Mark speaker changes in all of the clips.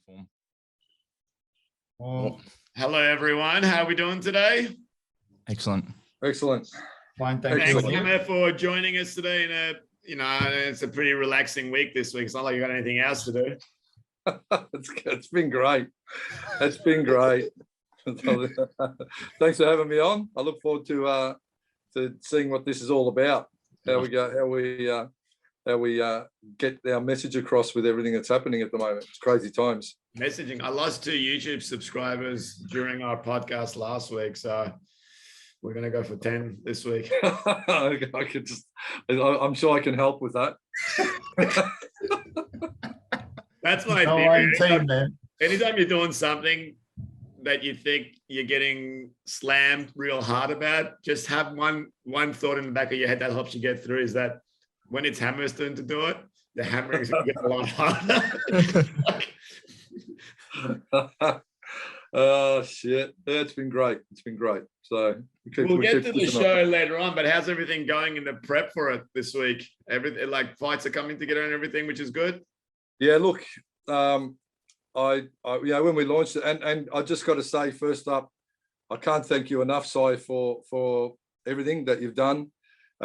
Speaker 1: form.
Speaker 2: Well, hello everyone. How are we doing today?
Speaker 1: Excellent.
Speaker 3: Excellent.
Speaker 4: Fine, thank
Speaker 2: Thanks,
Speaker 4: you.
Speaker 2: Emma, for joining us today. It's a pretty relaxing week this week. It's not like you got anything else to do.
Speaker 3: It's been great. It's been great. Thanks for having me on. I look forward to seeing what this is all about. How we get our message across with everything that's happening at the moment. It's crazy times.
Speaker 2: Messaging. I lost 2 YouTube subscribers during our podcast last week, so we're going to go for 10 this week.
Speaker 3: I'm sure I can help with that.
Speaker 2: That's my theory. Anytime you're doing something that you think you're getting slammed real hard about, just have one thought in the back of your head that helps you get through, is that when it's Hammer's turn to do it, the hammering is going to get a lot harder.
Speaker 3: Oh shit! Yeah, it's been great. It's been great. So
Speaker 2: we'll get to the show later on. But how's everything going in the prep for it this week? Everything, like fights are coming together and everything, which is good.
Speaker 3: Yeah, look, when we launched it, and I just got to say, first up, I can't thank you enough, Si, for everything that you've done.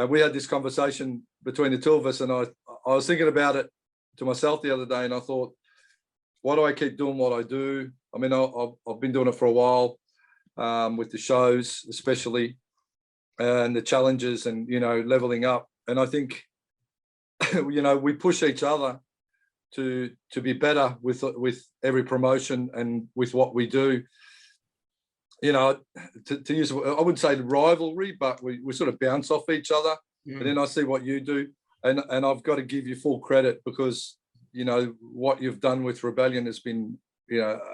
Speaker 3: We had this conversation between the two of us, and I was thinking about it to myself the other day, and I thought, why do I keep doing what I do? I mean, I've been doing it for a while, with the shows especially, and the challenges, and leveling up. And I think we push each other to be better with every promotion and with what we do. To use, I wouldn't say rivalry, but we sort of bounce off each other. And then I see what you do, and I've got to give you full credit, because what you've done with Rebellion has been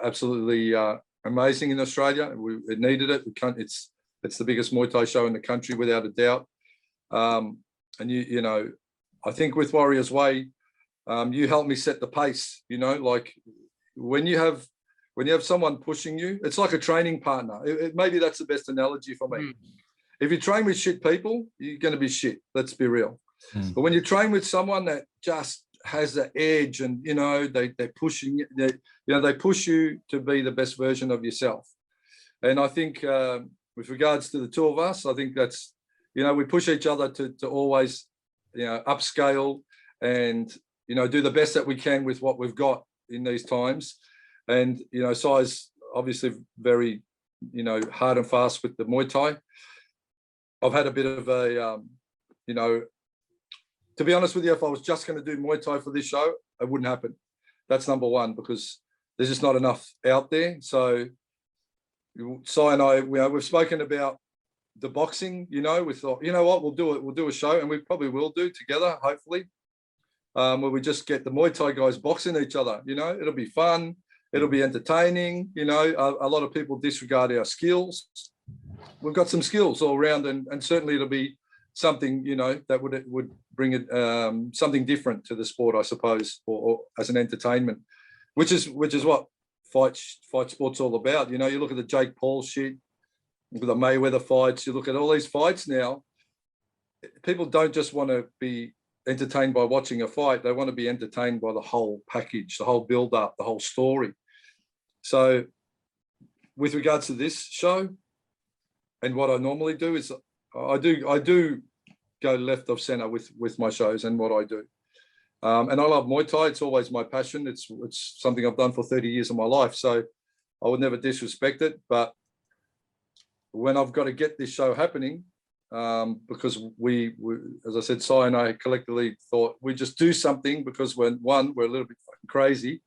Speaker 3: absolutely amazing in Australia. It needed it. It's the biggest Muay Thai show in the country without a doubt. And I think with Warriors Way, you helped me set the pace. Like when you have someone pushing you, it's like a training partner. Maybe that's the best analogy for me. If you train with shit people, you're going to be shit. Let's be real. But when you train with someone that just has the edge, and they're pushing you, they push you to be the best version of yourself. And I think with regards to the two of us, I think that's we push each other to always upscale and do the best that we can with what we've got in these times. And Si's obviously very hard and fast with the Muay Thai. I've had a bit of a to be honest with you, if I was just going to do Muay Thai for this show, it wouldn't happen. That's number one, because there's just not enough out there. So Si and I, we've spoken about the boxing. We thought, what, we'll do it. We'll do a show, and we probably will do together, hopefully, where we just get the Muay Thai guys boxing each other. It'll be fun. It'll be entertaining. A lot of people disregard our skills. We've got some skills all around, and certainly it'll be something that would bring it something different to the sport, I suppose, or as an entertainment, which is what fight sport's all about. You look at the Jake Paul shit, look at the Mayweather fights, you look at all these fights now. People don't just want to be entertained by watching a fight; they want to be entertained by the whole package, the whole build-up, the whole story. So, with regards to this show, and what I normally do is I do go left of center with my shows and what I do. And I love Muay Thai. It's always my passion. It's something I've done for 30 years of my life. So I would never disrespect it. But when I've got to get this show happening, because we, as I said, Si and I collectively thought we just do something, because we're a little bit fucking crazy.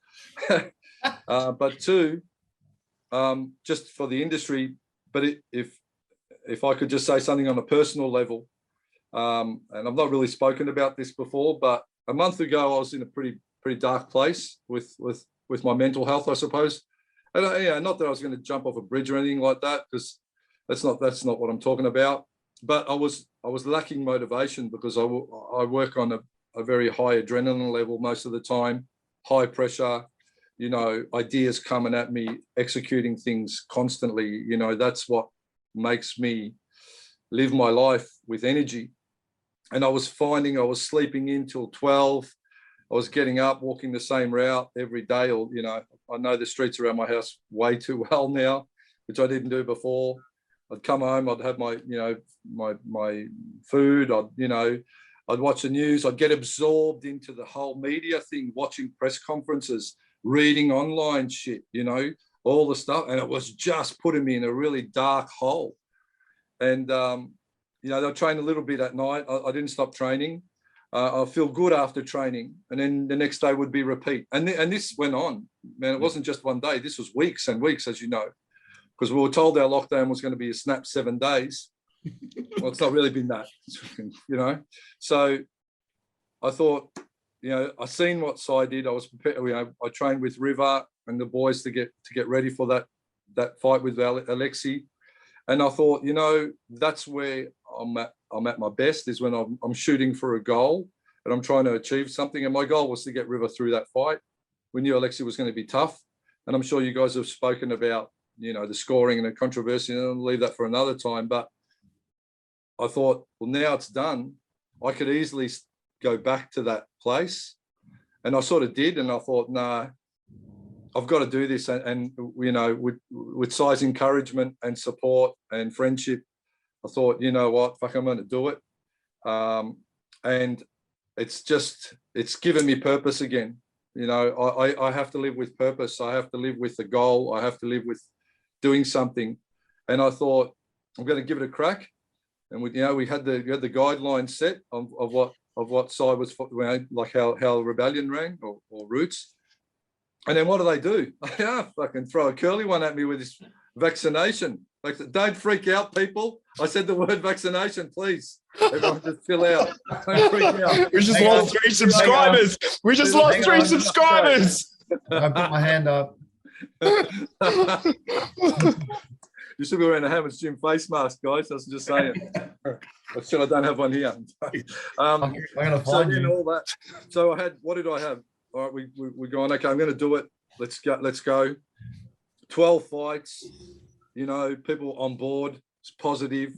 Speaker 3: But two, just for the industry. But if I could just say something on a personal level, and I've not really spoken about this before, but a month ago I was in a pretty dark place with my mental health, I suppose. And not that I was going to jump off a bridge or anything like that, because that's not what I'm talking about. But I was lacking motivation, because I work on a very high adrenaline level most of the time, high pressure, ideas coming at me, executing things constantly. That's what makes me live my life with energy. And I was finding I was sleeping in till 12. I was getting up, walking the same route every day, or, you know, I know the streets around my house way too well now, which I didn't do before. I'd come home, I'd have my, you know, my food, I'd watch the news, I'd get absorbed into the whole media thing, watching press conferences, reading online shit, you know, all the stuff. And it was just putting me in a really dark hole. And, you know, they'll train a little bit at night. I didn't stop training. I feel good after training. And then the next day would be repeat. And this went on, man. It wasn't just one day. This was weeks and weeks, as you know, because we were told our lockdown was going to be a snap 7 days. Well, it's not really been that, you know. So I thought, you know, I seen what Sai did. I was prepared. You know, I trained with River and the boys to get ready for that fight with Alexi. And I thought, you know, that's where I'm at my best, is when I'm shooting for a goal and I'm trying to achieve something. And my goal was to get River through that fight. We knew Alexi was going to be tough. And I'm sure you guys have spoken about, you know, the scoring and the controversy, and I'll leave that for another time. But I thought, well, now it's done. I could easily go back to that place. And I sort of did. And I thought, nah, I've got to do this. And you know, with Sai's encouragement and support and friendship, I thought, you know what, fuck, I'm going to do it. And it's given me purpose again. You know, I have to live with purpose. I have to live with the goal. I have to live with doing something. And I thought, I'm going to give it a crack. And we had the guidelines set of what Sai was, like how Rebellion ran or Roots. And then what do? Fucking throw a curly one at me with this vaccination. Like, don't freak out, people. I said the word vaccination, please. Everyone just chill out. Don't freak out.
Speaker 1: We just lost 3 subscribers. We just lost 3 subscribers.
Speaker 4: I put my hand up.
Speaker 3: You should be wearing a Hammond's Gym face mask, guys. I was just saying. I'm sure I don't have one here.
Speaker 4: I'm gonna find you.
Speaker 3: All that. So what did I have? All right, we're going, okay, I'm going to do it. Let's go. 12 fights, you know, people on board. It's positive.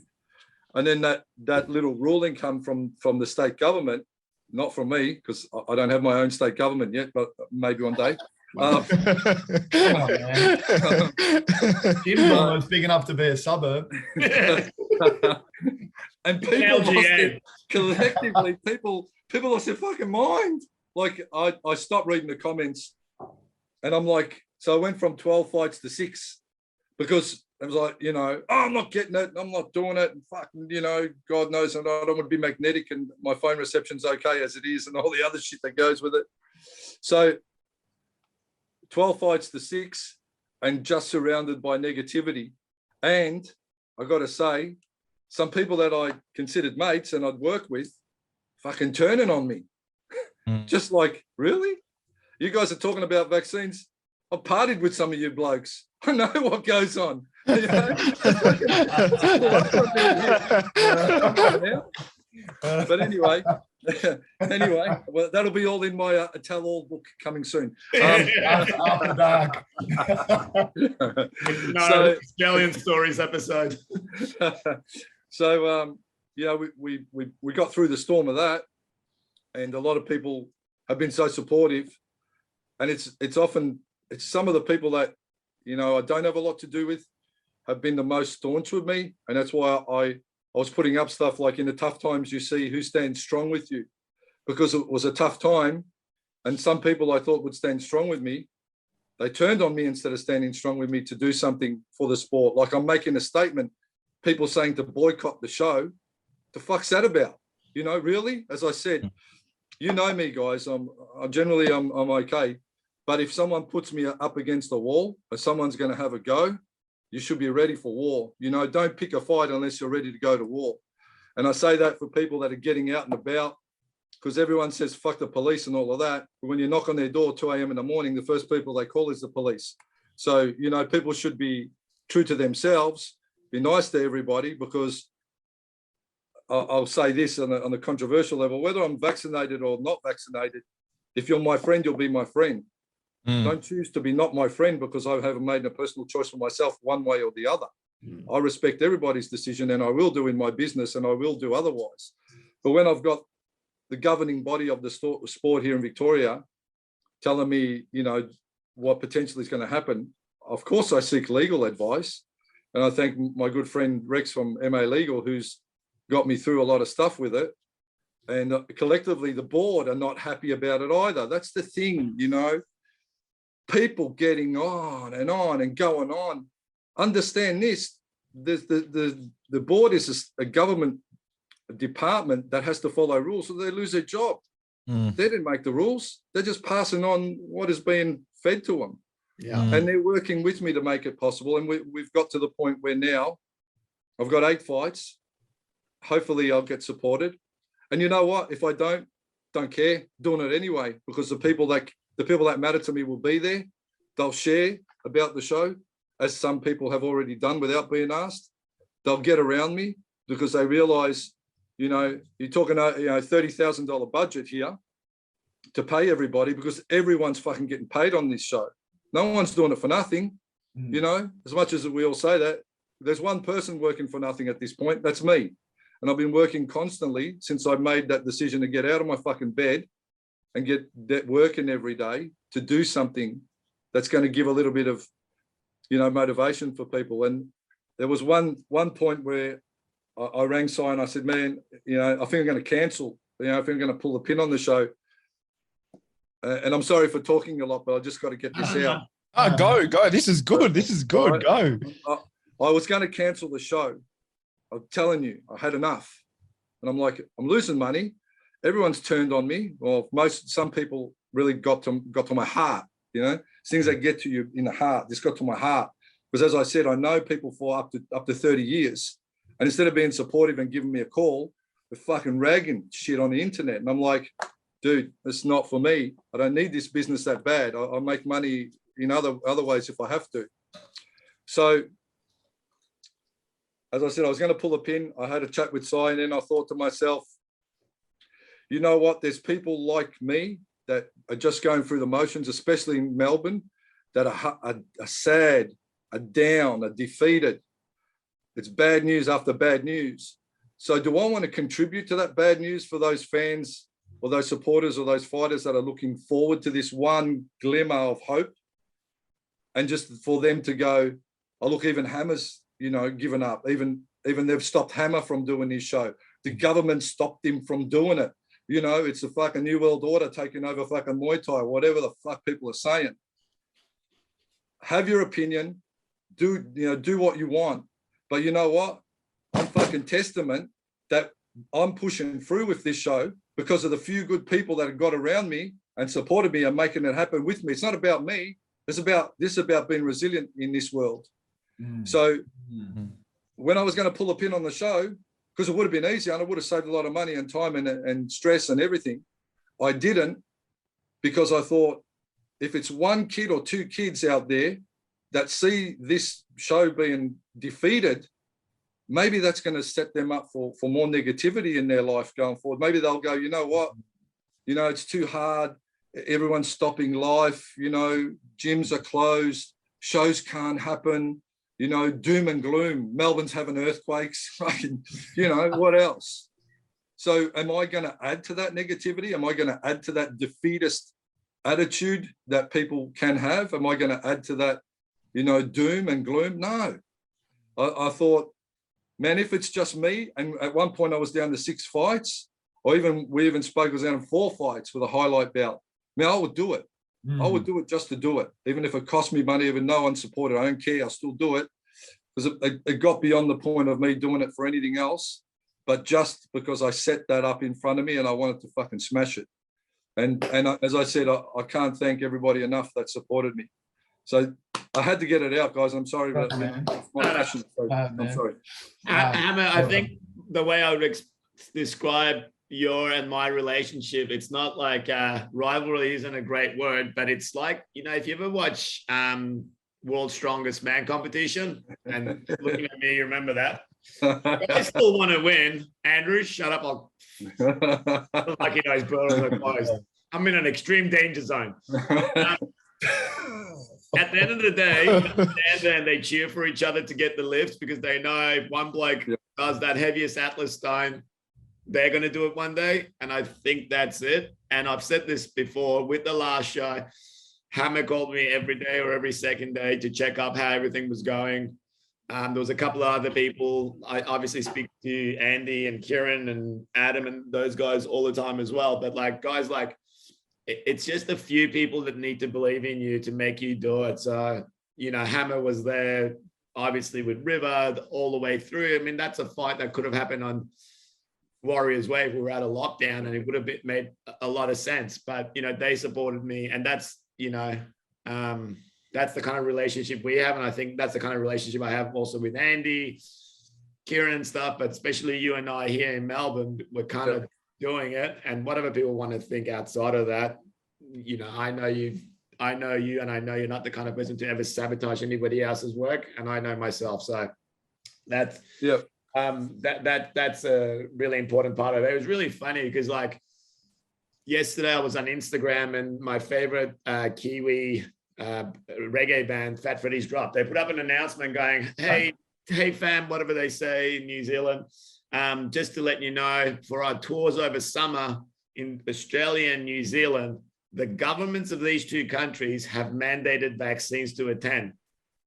Speaker 3: And then that little ruling come from the state government, not from me, because I don't have my own state government yet, but maybe one day.
Speaker 4: Come on, man. Jim's almost big enough to be a suburb.
Speaker 3: And people lost it collectively. People lost their fucking mind. Like, I stopped reading the comments, and I'm like, so I went from 12 fights to 6, because it was like, you know, I'm not getting it, I'm not doing it, and fucking, you know, God knows, and I don't want to be magnetic, and my phone reception's okay as it is, and all the other shit that goes with it. So 12 fights to 6, and just surrounded by negativity. And I got to say, some people that I considered mates and I'd work with fucking turning on me. Just like, really? You guys are talking about vaccines? I've partied with some of you blokes. I know what goes on. You know? But anyway, well, that'll be all in my tell-all book coming soon.
Speaker 4: After dark.
Speaker 2: No, Stallion Stories episode.
Speaker 3: So, yeah, we got through the storm of that, and a lot of people have been so supportive. And it's often some of the people that, you know, I don't have a lot to do with have been the most staunch with me. And that's why I was putting up stuff like, in the tough times, you see who stands strong with you, because it was a tough time. And some people I thought would stand strong with me, they turned on me instead of standing strong with me to do something for the sport. Like, I'm making a statement, people saying to boycott the show. The fuck's that about? You know, really? As I said, you know me, guys, I'm okay. But if someone puts me up against a wall, or someone's going to have a go, you should be ready for war. You know, don't pick a fight unless you're ready to go to war. And I say that for people that are getting out and about, because everyone says, fuck the police and all of that. But when you knock on their door 2 a.m. in the morning, the first people they call is the police. So, you know, people should be true to themselves, be nice to everybody, because I'll say this on a controversial level, whether I'm vaccinated or not vaccinated, if you're my friend, you'll be my friend. Don't choose to be not my friend because I haven't made a personal choice for myself one way or the other. I respect everybody's decision, and I will do in my business, and I will do otherwise. But when I've got the governing body of the sport here in Victoria telling me, you know, what potentially is going to happen, of course I seek legal advice. And I thank my good friend Rex from MA Legal, who's got me through a lot of stuff with it. And collectively, the board are not happy about it either. That's the thing, you know, people getting on and going on. Understand this, the board is a government department that has to follow rules, so they lose their job. They didn't make the rules. They're just passing on what is being fed to them.
Speaker 2: Yeah.
Speaker 3: And they're working with me to make it possible. And we've got to the point where now I've got 8 fights. Hopefully I'll get supported. And you know what? If I don't care, doing it anyway, because the people that matter to me will be there. They'll share about the show, as some people have already done without being asked. They'll get around me because they realize, you know, you're talking a $30,000 budget here to pay everybody, because everyone's fucking getting paid on this show. No one's doing it for nothing. You know, as much as we all say that, there's one person working for nothing at this point. That's me. And I've been working constantly since I made that decision to get out of my fucking bed and get that working every day to do something that's going to give a little bit of, you know, motivation for people. And there was one point where I rang Si and I said, man, you know, I think I'm going to cancel. You know, I think I'm going to pull the pin on the show. And I'm sorry for talking a lot, but I just got to get this out.
Speaker 1: Oh, go. This is good. This is good. Go.
Speaker 3: I was going to cancel the show. I'm telling you, I had enough. And I'm like, I'm losing money. Everyone's turned on me. Well, some people really got to my heart, you know, things that get to you in the heart. This got to my heart. Because as I said, I know people for up to 30 years. And instead of being supportive and giving me a call, they're fucking ragging shit on the internet. And I'm like, dude, it's not for me. I don't need this business that bad. I'll make money in other ways if I have to. So, as I said, I was going to pull a pin. I had a chat with Si, and then I thought to myself, you know what? There's people like me that are just going through the motions, especially in Melbourne, that are sad, are down, are defeated. It's bad news after bad news. So do I want to contribute to that bad news for those fans or those supporters or those fighters that are looking forward to this one glimmer of hope? And just for them to go, oh, look, even Hammer's, you know, given up. Even they've stopped Hammer from doing his show. The government stopped him from doing it. You know, it's a fucking new world order taking over fucking Muay Thai, whatever the fuck people are saying. Have your opinion. Do what you want. But you know what? I'm fucking testament that I'm pushing through with this show because of the few good people that have got around me and supported me and making it happen with me. It's not about me. It's about being resilient in this world. So when I was going to pull a pin on the show, because it would have been easier and I would have saved a lot of money and time and stress and everything, I didn't, because I thought if it's one kid or two kids out there that see this show being defeated, maybe that's going to set them up for more negativity in their life going forward. Maybe they'll go, you know what, you know, it's too hard. Everyone's stopping life, you know, gyms are closed, shows can't happen, you know, doom and gloom. Melbourne's having earthquakes, you know, what else? So am I going to add to that negativity? Am I going to add to that defeatist attitude that people can have? Am I going to add to that, you know, doom and gloom? No. I thought, man, if it's just me, and at one point I was down to 6 fights, or we even spoke, I was down to 4 fights with a highlight bout. Man, I would do it. I would do it just to do it. Even if it cost me money, even no one supported, I don't care, I'll still do it. Because it got beyond the point of me doing it for anything else, but just because I set that up in front of me and I wanted to fucking smash it. And as I said, I can't thank everybody enough that supported me. So I had to get it out, guys. I'm sorry, but my passion. I'm sorry.
Speaker 2: Hammer, I think the way I would describe your and my relationship, it's not like rivalry isn't a great word, but it's like, you know, if you ever watch World's Strongest Man competition, and looking at me, you remember that? I still want to win. Andrew, shut up. Like, you know, his brothers are closed. I'm in an extreme danger zone. At the end of the day, and they cheer for each other to get the lifts because they know if one bloke does that heaviest Atlas stone, they're going to do it one day. And I think that's it. And I've said this before with the last show. Hammer called me every day or every second day to check up how everything was going. There was a couple of other people. I obviously speak to Andy and Kieran and Adam and those guys all the time as well. But like guys, like it's just a few people that need to believe in you to make you do it. So, you know, Hammer was there obviously with River all the way through. I mean, that's a fight that could have happened on Warriors Way if we were out of lockdown, and it would have made a lot of sense. But, you know, they supported me, and that's, you know, that's the kind of relationship we have. And I think that's the kind of relationship I have also with Andy, Kieran and stuff, but especially you and I here in Melbourne, we're kind of doing it. And whatever people want to think outside of that, you know, I know you, and I know you're not the kind of person to ever sabotage anybody else's work. And I know myself. So that's, that's a really important part of it. It was really funny because like yesterday I was on Instagram and my favorite Kiwi reggae band, Fat Freddy's Drop, they put up an announcement going, hey fam, whatever they say in New Zealand, just to let you know, for our tours over summer in Australia and New Zealand, the governments of these two countries have mandated vaccines to attend.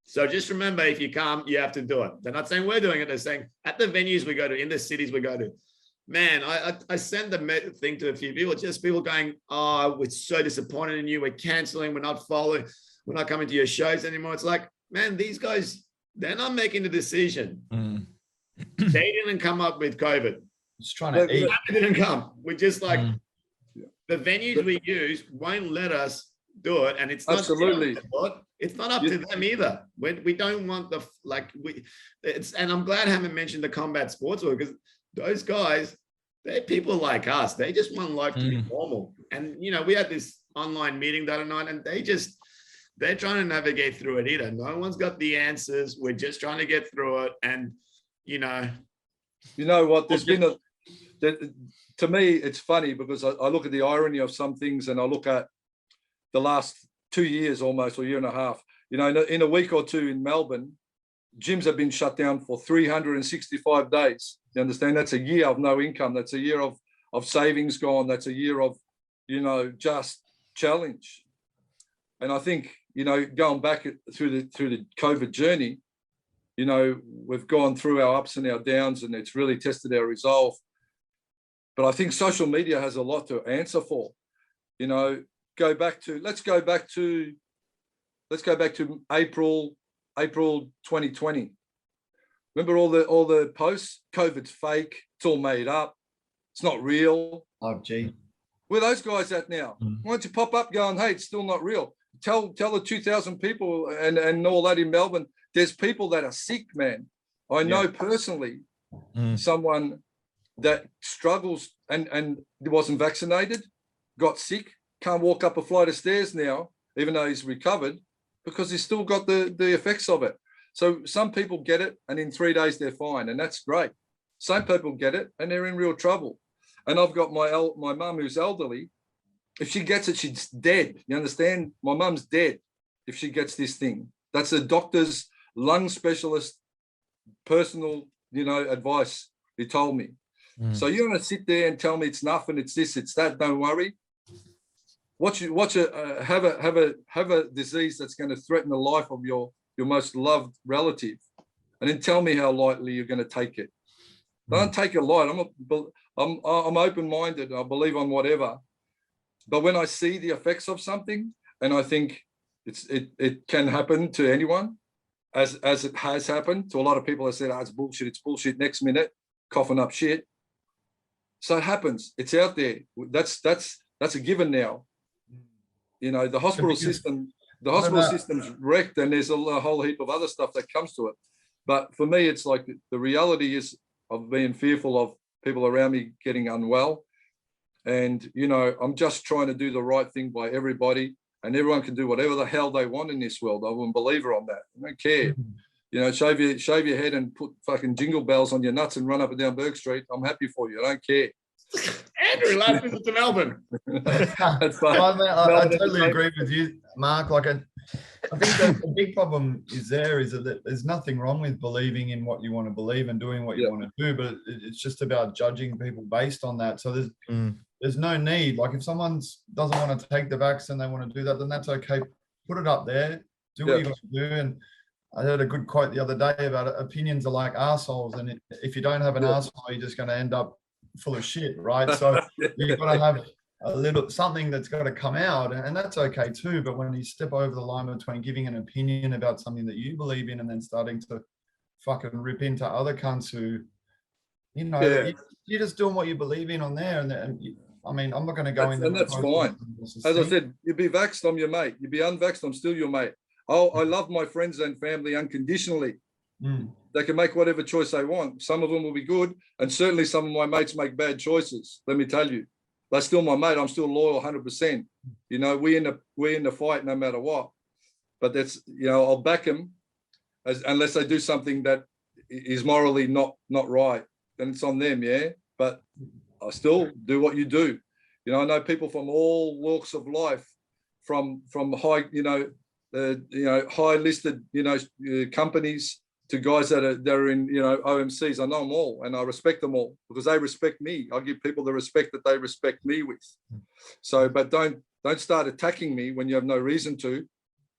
Speaker 2: So just remember, if you come, you have to do it. They're not saying we're doing it. They're saying at the venues we go to, in the cities we go to. Man, I send the thing to a few people, just people going, oh, we're so disappointed in you. We're canceling. We're not following. We're not coming to your shows anymore. It's like, man, these guys, they're not making the decision. They didn't come up with COVID.
Speaker 4: Just trying to eat.
Speaker 2: They didn't come. We're just like, the venues we use won't let us do it. And it's not, it's not up to them either. We don't want the, like, and I'm glad Hammond mentioned the combat sports because those guys, they're people like us. They just want life to be normal. And, you know, we had this online meeting the other night and they're trying to navigate through it either. No one's got the answers. We're just trying to get through it. And, you know what, there's been to me, it's funny because I look at the irony of some things and I look at the last 2 years almost, or year and a half, you know, in a week or two in Melbourne, gyms have been shut down for 365 days. You understand? That's a year of no income. That's a year of savings gone. That's a year of, you know, just challenge. And I think, you know, going back through the COVID journey, you know, we've gone through our ups and our downs and it's really tested our resolve. But I think social media has a lot to answer for. You know, let's go back to April 2020. Remember all the posts? COVID's fake. It's all made up. It's not real.
Speaker 4: Oh, gee.
Speaker 3: Where are those guys at now? Why don't you pop up going, hey, it's still not real? Tell the 2,000 people and all that in Melbourne, there's people that are sick, man. I know personally someone that struggles and wasn't vaccinated, got sick, can't walk up a flight of stairs now, even though he's recovered, because he's still got the effects of it. So some people get it and in 3 days they're fine, and that's great. Some people get it and they're in real trouble. And I've got my mum who's elderly. If she gets it, she's dead. You understand? My mum's dead if she gets this thing. That's a doctor's lung specialist personal, you know, advice he told me. So you're going to sit there and tell me it's nothing, it's this, it's that. Don't worry. Have a disease that's going to threaten the life of your most loved relative, and then tell me how lightly you're going to take it. Don't take it light. I'm open-minded. I believe on whatever. But when I see the effects of something, and I think it can happen to anyone, as it has happened to a lot of people that said, oh, it's bullshit. Next minute, coughing up shit. So it happens. It's out there. That's a given now. You know, the hospital system's wrecked, and there's a whole heap of other stuff that comes to it. But for me, it's like the reality is of being fearful of people around me getting unwell. And, you know, I'm just trying to do the right thing by everybody, and everyone can do whatever the hell they want in this world. I'm a believer on that. I don't care. You know, shave your head and put fucking jingle bells on your nuts and run up and down Berg Street. I'm happy for you. I don't care.
Speaker 2: Andrew, last visit to Melbourne.
Speaker 3: That's fine.
Speaker 4: I totally agree with you, Mark. Like, I think that the big problem is that there's nothing wrong with believing in what you want to believe and doing what you want to do, but it's just about judging people based on that. So there's no need. Like, if someone doesn't want to take the vaccine and they want to do that, then that's okay. Put it up there. Do what you got to do. And I heard a good quote the other day about it. Opinions are like arseholes, and if you don't have an arsehole, you're just going to end up full of shit, right? So you've got to have a little something that's got to come out, and that's okay too. But when you step over the line between giving an opinion about something that you believe in and then starting to fucking rip into other cunts who, you know, you're just doing what you believe in on there, and I mean, I'm not going to go in there.
Speaker 3: And that's fine. As I said, you be vaxxed, I'm your mate. You be unvaxxed, I'm still your mate. I love my friends and family unconditionally. They can make whatever choice they want. Some of them will be good, and certainly some of my mates make bad choices. Let me tell you, they're still my mate. I'm still loyal, 100%. You know, we're in the fight no matter what. But that's, you know, I'll back them unless they do something that is morally not right. Then it's on them, yeah. But I still do what you do. You know, I know people from all walks of life, from high, high listed, companies to guys that are in, OMCs. I know them all, and I respect them all because they respect me. I give people the respect that they respect me with. So, but don't start attacking me when you have no reason to,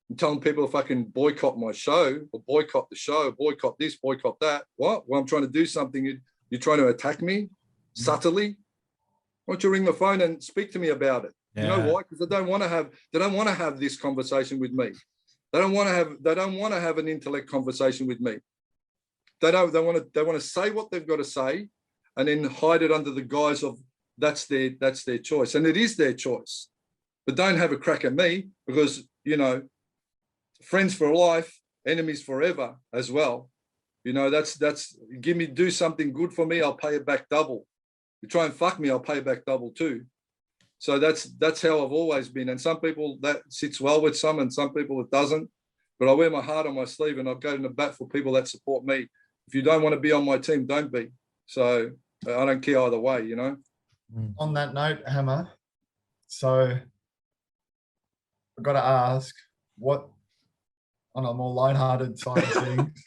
Speaker 3: and telling people to fucking boycott my show or boycott the show, boycott this, boycott that. What? Well, I'm trying to do something. You're trying to attack me subtly. Why don't you ring the phone and speak to me about it? Yeah. You know why? Because they don't want to have this conversation with me. They don't want to have an intellect conversation with me. They want to say what they've got to say and then hide it under the guise of that's their choice. And it is their choice. But don't have a crack at me because, friends for life, enemies forever as well. That's do something good for me, I'll pay it back double. You try and fuck me, I'll pay back double too. So that's how I've always been. And some people that sits well with some, and some people it doesn't. But I wear my heart on my sleeve, and I go to the bat for people that support me. If you don't want to be on my team, don't be. So I don't care either way,
Speaker 4: On that note, Hammer, so I've got to ask, what, on a more lighthearted side of things,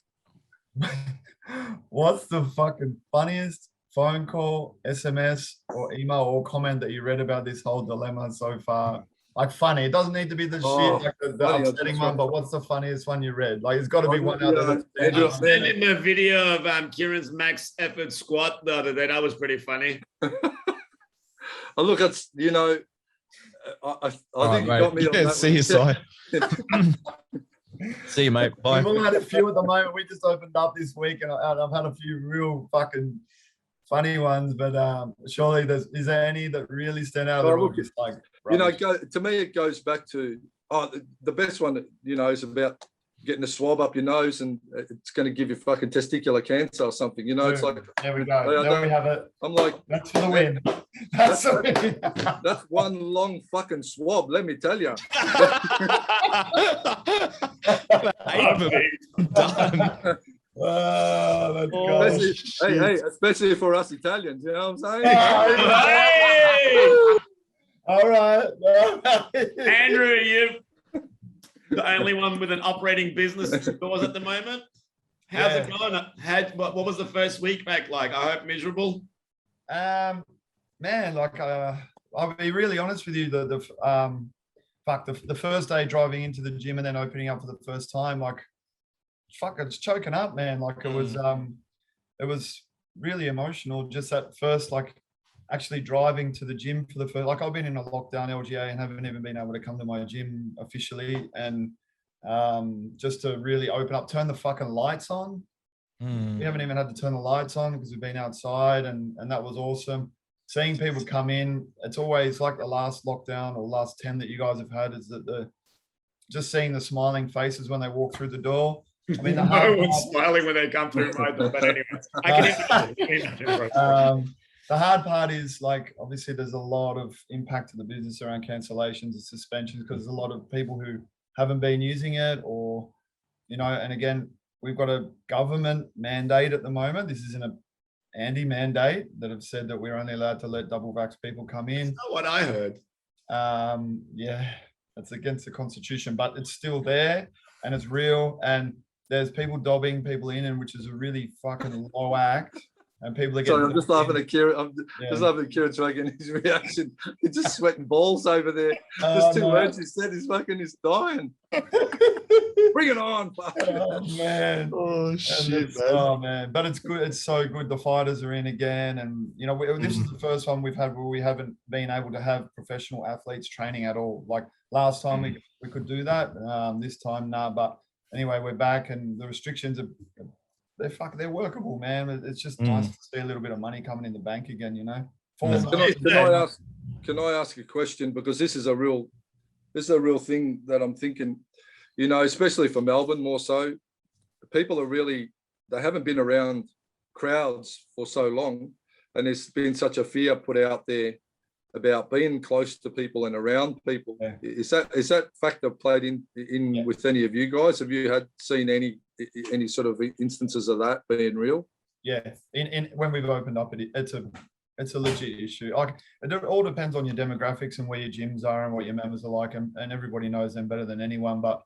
Speaker 4: what's the fucking funniest phone call, SMS, or email or comment that you read about this whole dilemma so far? Like, funny. It doesn't need to be the shit, like the upsetting one, but what's the funniest one you read? Like, it's got to be one out there.
Speaker 2: I sent him a video of Kieran's max effort squat the other day. That was pretty funny.
Speaker 3: Look, it's, I think you got me on that.
Speaker 1: See you, Si. See you, mate. Bye.
Speaker 4: We've all had a few at the moment. We just opened up this week, and I've had a few real fucking funny ones, but surely is there any that really stand out?
Speaker 3: Look, like, to me, it goes back to the best one, is about getting a swab up your nose and it's going to give you fucking testicular cancer or something. It's like,
Speaker 4: there we go. There we have it.
Speaker 3: I'm like,
Speaker 4: that's for the win. That's the win.
Speaker 3: That's one long fucking swab, let me tell you.
Speaker 1: Done.
Speaker 3: Especially for us Italians, you know what I'm saying?
Speaker 2: Hey!
Speaker 4: All right.
Speaker 2: Andrew, you the only one with an operating business indoors at the moment. How's it going? What was the first week back like? I hope miserable.
Speaker 4: Man, like I'll be really honest with you. The first day driving into the gym and then opening up for the first time, like, fuck, it's choking up, man. Like, it was really emotional. Just that first, like, actually driving to the gym for the first, like, I've been in a lockdown LGA and haven't even been able to come to my gym officially. And just to really open up, turn the fucking lights on. We haven't even had to turn the lights on because we've been outside, and that was awesome. Seeing people come in, it's always like the last lockdown or last 10 that you guys have had, is that just seeing the smiling faces when they walk through the door. I mean,
Speaker 2: no one's smiling when they come through my door, but anyway, I can
Speaker 4: the hard part is, like, obviously there's a lot of impact to the business around cancellations and suspensions because there's a lot of people who haven't been using it, or, and again, we've got a government mandate at the moment. This isn't anti-mandate that have said that we're only allowed to let double vax people come in.
Speaker 2: That's not what I heard.
Speaker 4: Yeah, that's against the Constitution, but it's still there and it's real. And there's people dobbing people in, and which is a really fucking low act. And people are getting.
Speaker 3: Sorry, I'm just laughing at Kieran. I'm just laughing at Kieran dragging his reaction. He's just sweating balls over there. Just two words he said. He's dying. Bring it on.
Speaker 4: Oh man.
Speaker 1: Oh shit, man.
Speaker 4: Oh man. But it's good. It's so good. The fighters are in again, and you know this is the first one we've had where we haven't been able to have professional athletes training at all. Like last time we could do that. This time, nah. But anyway, we're back, and the restrictions are. They're workable, man. It's just nice to see a little bit of money coming in the bank again, you know.
Speaker 3: Can I ask a question? Because this is a real thing that I'm thinking, you know, especially for Melbourne more so. People are they haven't been around crowds for so long, and there's been such a fear put out there about being close to people and around people. Yeah. Is that factor played in with any of you guys? Have you seen any sort of instances of that being real?
Speaker 4: Yeah, in when we've opened up, it's a legit issue. Like it all depends on your demographics and where your gyms are and what your members are like, and everybody knows them better than anyone. But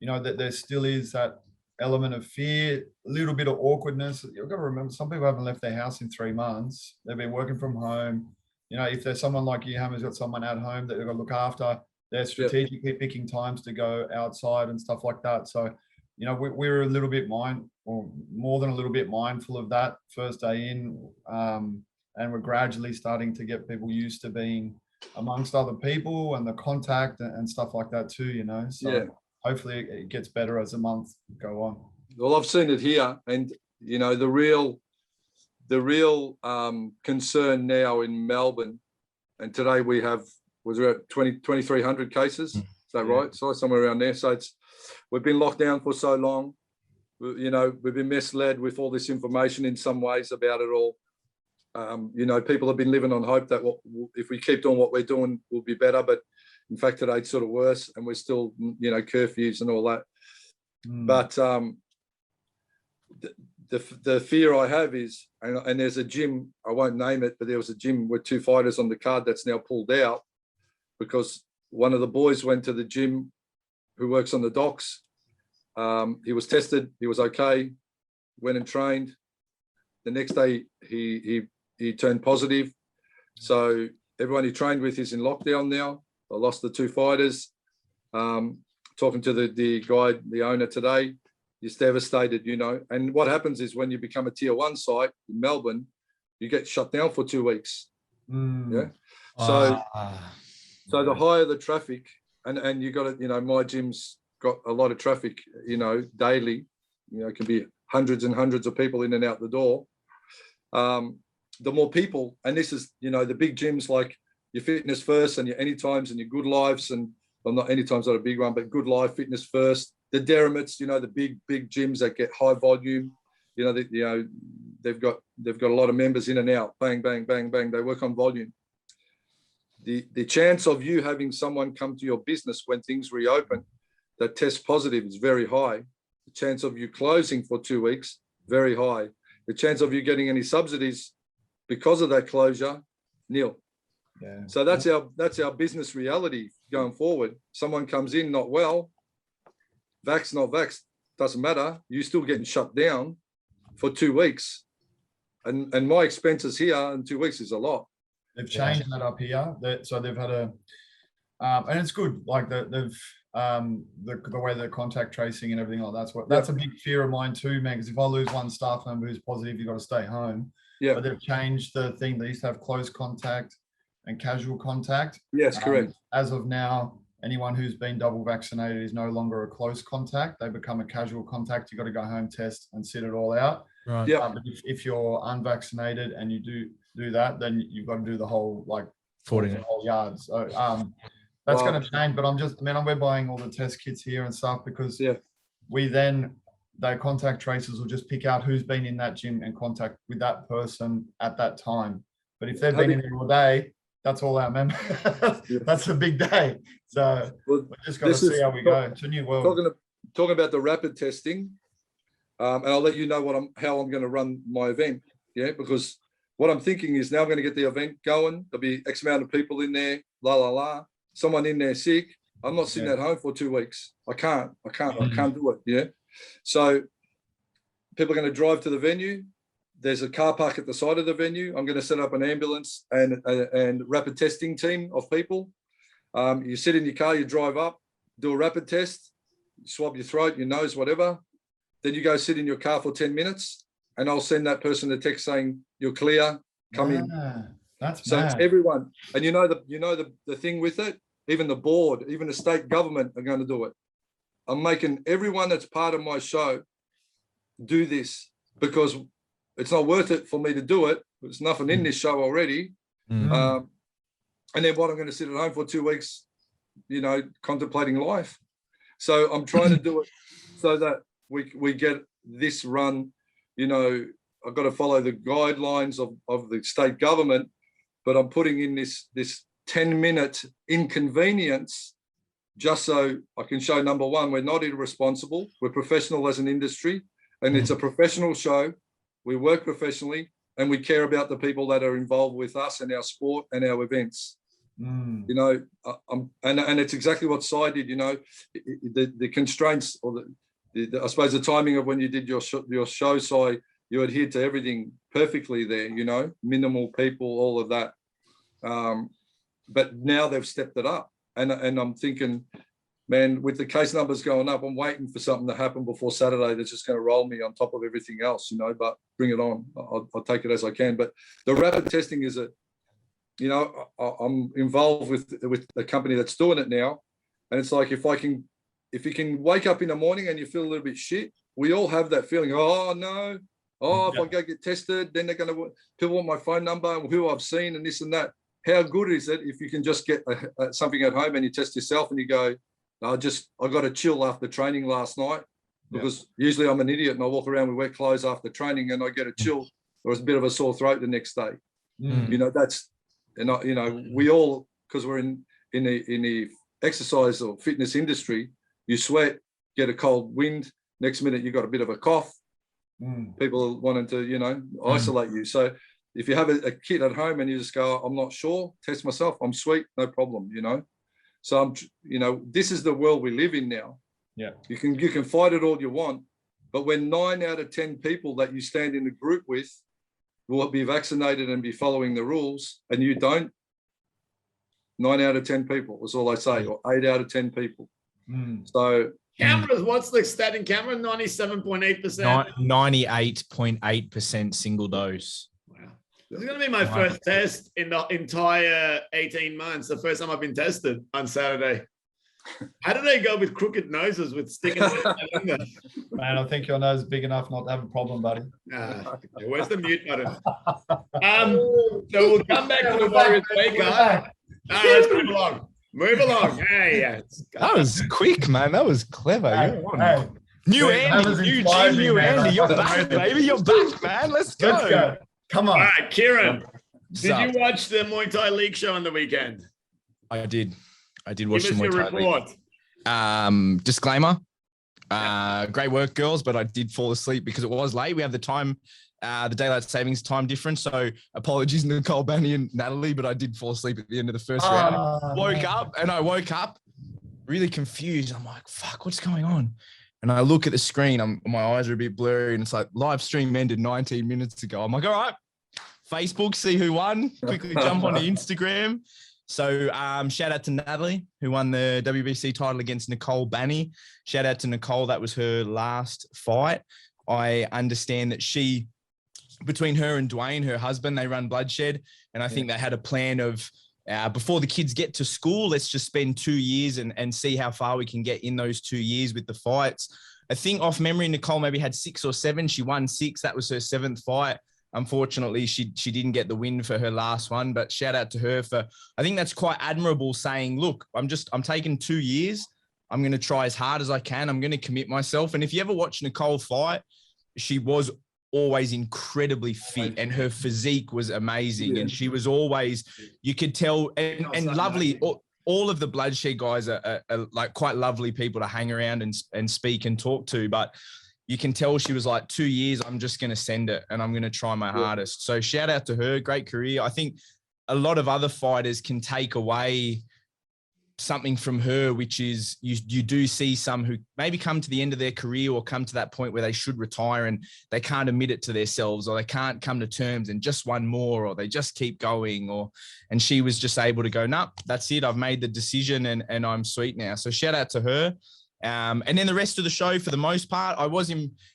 Speaker 4: you know that there still is that element of fear, a little bit of awkwardness. You've got to remember, some people haven't left their house in 3 months. They've been working from home. You know, if there's someone like you, who's got someone at home that they've got to look after, they're strategically picking times to go outside and stuff like that. So, you know, we're a little bit more than a little bit mindful of that first day in, and we're gradually starting to get people used to being amongst other people and the contact and stuff like that too, you know. So hopefully it gets better as the months go on.
Speaker 3: Well, I've seen it here, and you know, the real concern now in Melbourne, and today we was around 2,300 cases. Is that right? So somewhere around there. So we've been locked down for so long. You know, we've been misled with all this information in some ways about it all. You know, people have been living on hope that if we keep doing what we're doing, we'll be better. But in fact, today it's sort of worse, and we're still, you know, curfews and all that. But the fear I have is, and there's a gym, I won't name it, but there was a gym with 2 fighters on the card that's now pulled out because one of the boys went to the gym who works on the docks. He was tested, he was okay, went and trained. The next day he turned positive. So everyone he trained with is in lockdown now. I lost the 2 fighters. Talking to the guy, the owner today, he's devastated, you know. And what happens is when you become a tier 1 site in Melbourne, you get shut down for 2 weeks. Yeah. So the higher the traffic, and you got to, you know, my gym's got a lot of traffic, you know, daily. You know, it can be hundreds and hundreds of people in and out the door. The more people, and this is, you know, the big gyms like your Fitness First and your Anytimes and your Good Lives, and well, not Anytime's not a big one, but Good Life, Fitness First, the Derrimits, you know, the big gyms that get high volume, you know, they've got a lot of members in and out, bang, bang, bang, bang. They work on volume. The chance of you having someone come to your business when things reopen that test positive is very high. The chance of you closing for 2 weeks, very high. The chance of you getting any subsidies because of that closure, nil. Yeah. So that's our business reality going forward. Someone comes in not well, vax, not vax, doesn't matter. You're still getting shut down for 2 weeks. And my expenses here in 2 weeks is a lot.
Speaker 4: They've changed that up here. So they've had and it's good. Like they've the way they're contact tracing and everything like that's a big fear of mine too, man. Because if I lose one staff member who's positive, you've got to stay home. Yeah. But they've changed the thing. They used to have close contact and casual contact.
Speaker 3: Yes, correct.
Speaker 4: As of now, anyone who's been double vaccinated is no longer a close contact. They become a casual contact. You've got to go home, test, and sit it all out.
Speaker 1: Right. Yeah.
Speaker 4: But if you're unvaccinated and you do that, then you've got to do the whole
Speaker 1: 40
Speaker 4: whole yards. So that's going to change. But we're buying all the test kits here and stuff because their contact tracers will just pick out who's been in that gym and contact with that person at that time. But if they've been in there all day, that's all our members. That's a big day. So we're just got to see how we go. It's a new world.
Speaker 3: Talking about the rapid testing, and I'll let you know how I'm going to run my event. Yeah, because what I'm thinking is now I'm going to get the event going. There'll be X amount of people in there, someone in there sick. I'm not sitting at home for 2 weeks. I can't do it. Yeah. So people are going to drive to the venue. There's a car park at the side of the venue. I'm going to set up an ambulance and rapid testing team of people. You sit in your car, you drive up, do a rapid test, swab your throat, your nose, whatever. Then you go sit in your car for 10 minutes and I'll send that person a text saying, you're clear, come in.
Speaker 4: That's
Speaker 3: so
Speaker 4: mad.
Speaker 3: Everyone, and the thing with it, even the board, even the state government are going to do it. I'm making everyone that's part of my show do this because it's not worth it for me to do it. There's nothing in this show already. And then what, I'm going to sit at home for 2 weeks, contemplating life. So I'm trying to do it so that we get this run. I've got to follow the guidelines of the state government, but I'm putting in this 10-minute inconvenience just so I can show, number one, we're not irresponsible. We're professional as an industry, and it's a professional show. We work professionally, and we care about the people that are involved with us and our sport and our events. And it's exactly what Si did. The constraints, or I suppose the timing of when you did your show, Si, you adhered to everything perfectly there. Minimal people, all of that. But now they've stepped it up, and I'm thinking, man, with the case numbers going up, I'm waiting for something to happen before Saturday that's just going to roll me on top of everything else, but bring it on. I'll take it as I can. But the rapid testing is I'm involved with the company that's doing it now. And it's like, if you can wake up in the morning and you feel a little bit shit, we all have that feeling. Oh, no. If I go get tested, then people want my phone number and who I've seen and this and that. How good is it if you can just get something at home and you test yourself and you go, I got to chill after training last night, because usually I'm an idiot and I walk around with wet clothes after training and I get a chill or it's a bit of a sore throat the next day. We all, because we're in the exercise or fitness industry, you sweat, get a cold wind, next minute you got a bit of a cough. People are wanting to, isolate you. So if you have a kid at home and you just go, I'm not sure, test myself, I'm sweet, no problem, So this is the world we live in now.
Speaker 4: Yeah.
Speaker 3: You can fight it all you want, but when 9 out of 10 people that you stand in a group with will be vaccinated and be following the rules, and you don't, 9 out of 10 people is all I say, or 8 out of 10 people. So
Speaker 2: cameras, what's the stat in camera? 97.8%.
Speaker 1: 98.8% single dose.
Speaker 2: Wow. This is going to be my first test in the entire 18 months. The first time I've been tested on Saturday. How do they go with crooked noses with sticking in there?
Speaker 4: Man, I think your nose is big enough not to have a problem, buddy.
Speaker 2: Where's the mute button? So we'll come back to the Warriors wake up. Let's move along. Move along. Hey,
Speaker 1: that was quick, man. That was clever.
Speaker 4: Hey,
Speaker 1: new Andy, new G, new Andy. You're back, baby. You're back, man. Let's go.
Speaker 4: Come on.
Speaker 2: All right, Kieran. Did you watch the Muay Thai League show on the weekend?
Speaker 1: I did watch the
Speaker 2: Give us
Speaker 1: Muay
Speaker 2: your
Speaker 1: Thai
Speaker 2: report.
Speaker 1: League. Disclaimer. Great work, girls, but I did fall asleep because it was late. We have the time, the daylight savings time difference. So apologies, Nicole, Banny, and Natalie, but I did fall asleep at the end of the first round. I woke up really confused. I'm like, fuck, what's going on? And I look at the screen. My eyes are a bit blurry, and it's like live stream ended 19 minutes ago. I'm like, all right, Facebook, see who won. Quickly jump onto Instagram. So shout out to Natalie, who won the WBC title against Nicole Banny. Shout out to Nicole. That was her last fight. I understand that between her and Dwayne, her husband, they run Bloodshed. And I think they had a plan of before the kids get to school, let's just spend 2 years and see how far we can get in those 2 years with the fights. I think off memory, Nicole maybe had 6 or 7. She won 6. That was her 7th fight. Unfortunately, she didn't get the win for her last one, but shout out to her for, I think that's quite admirable, saying, look, I'm taking 2 years. I'm going to try as hard as I can. I'm going to commit myself. And if you ever watch Nicole fight, she was always incredibly fit and her physique was amazing. And she was always, you could tell, and lovely. All of the Bloodshed guys are like quite lovely people to hang around and speak and talk to. But you can tell she was like 2 years, I'm just going to send it and I'm going to try my hardest. So shout out to her. Great career. I think a lot of other fighters can take away something from her, which is you do see some who maybe come to the end of their career or come to that point where they should retire and they can't admit it to themselves, or they can't come to terms and just one more, or they just keep going, and she was just able to go, nah, that's it. I've made the decision and I'm sweet now. So shout out to her. And then the rest of the show, for the most part,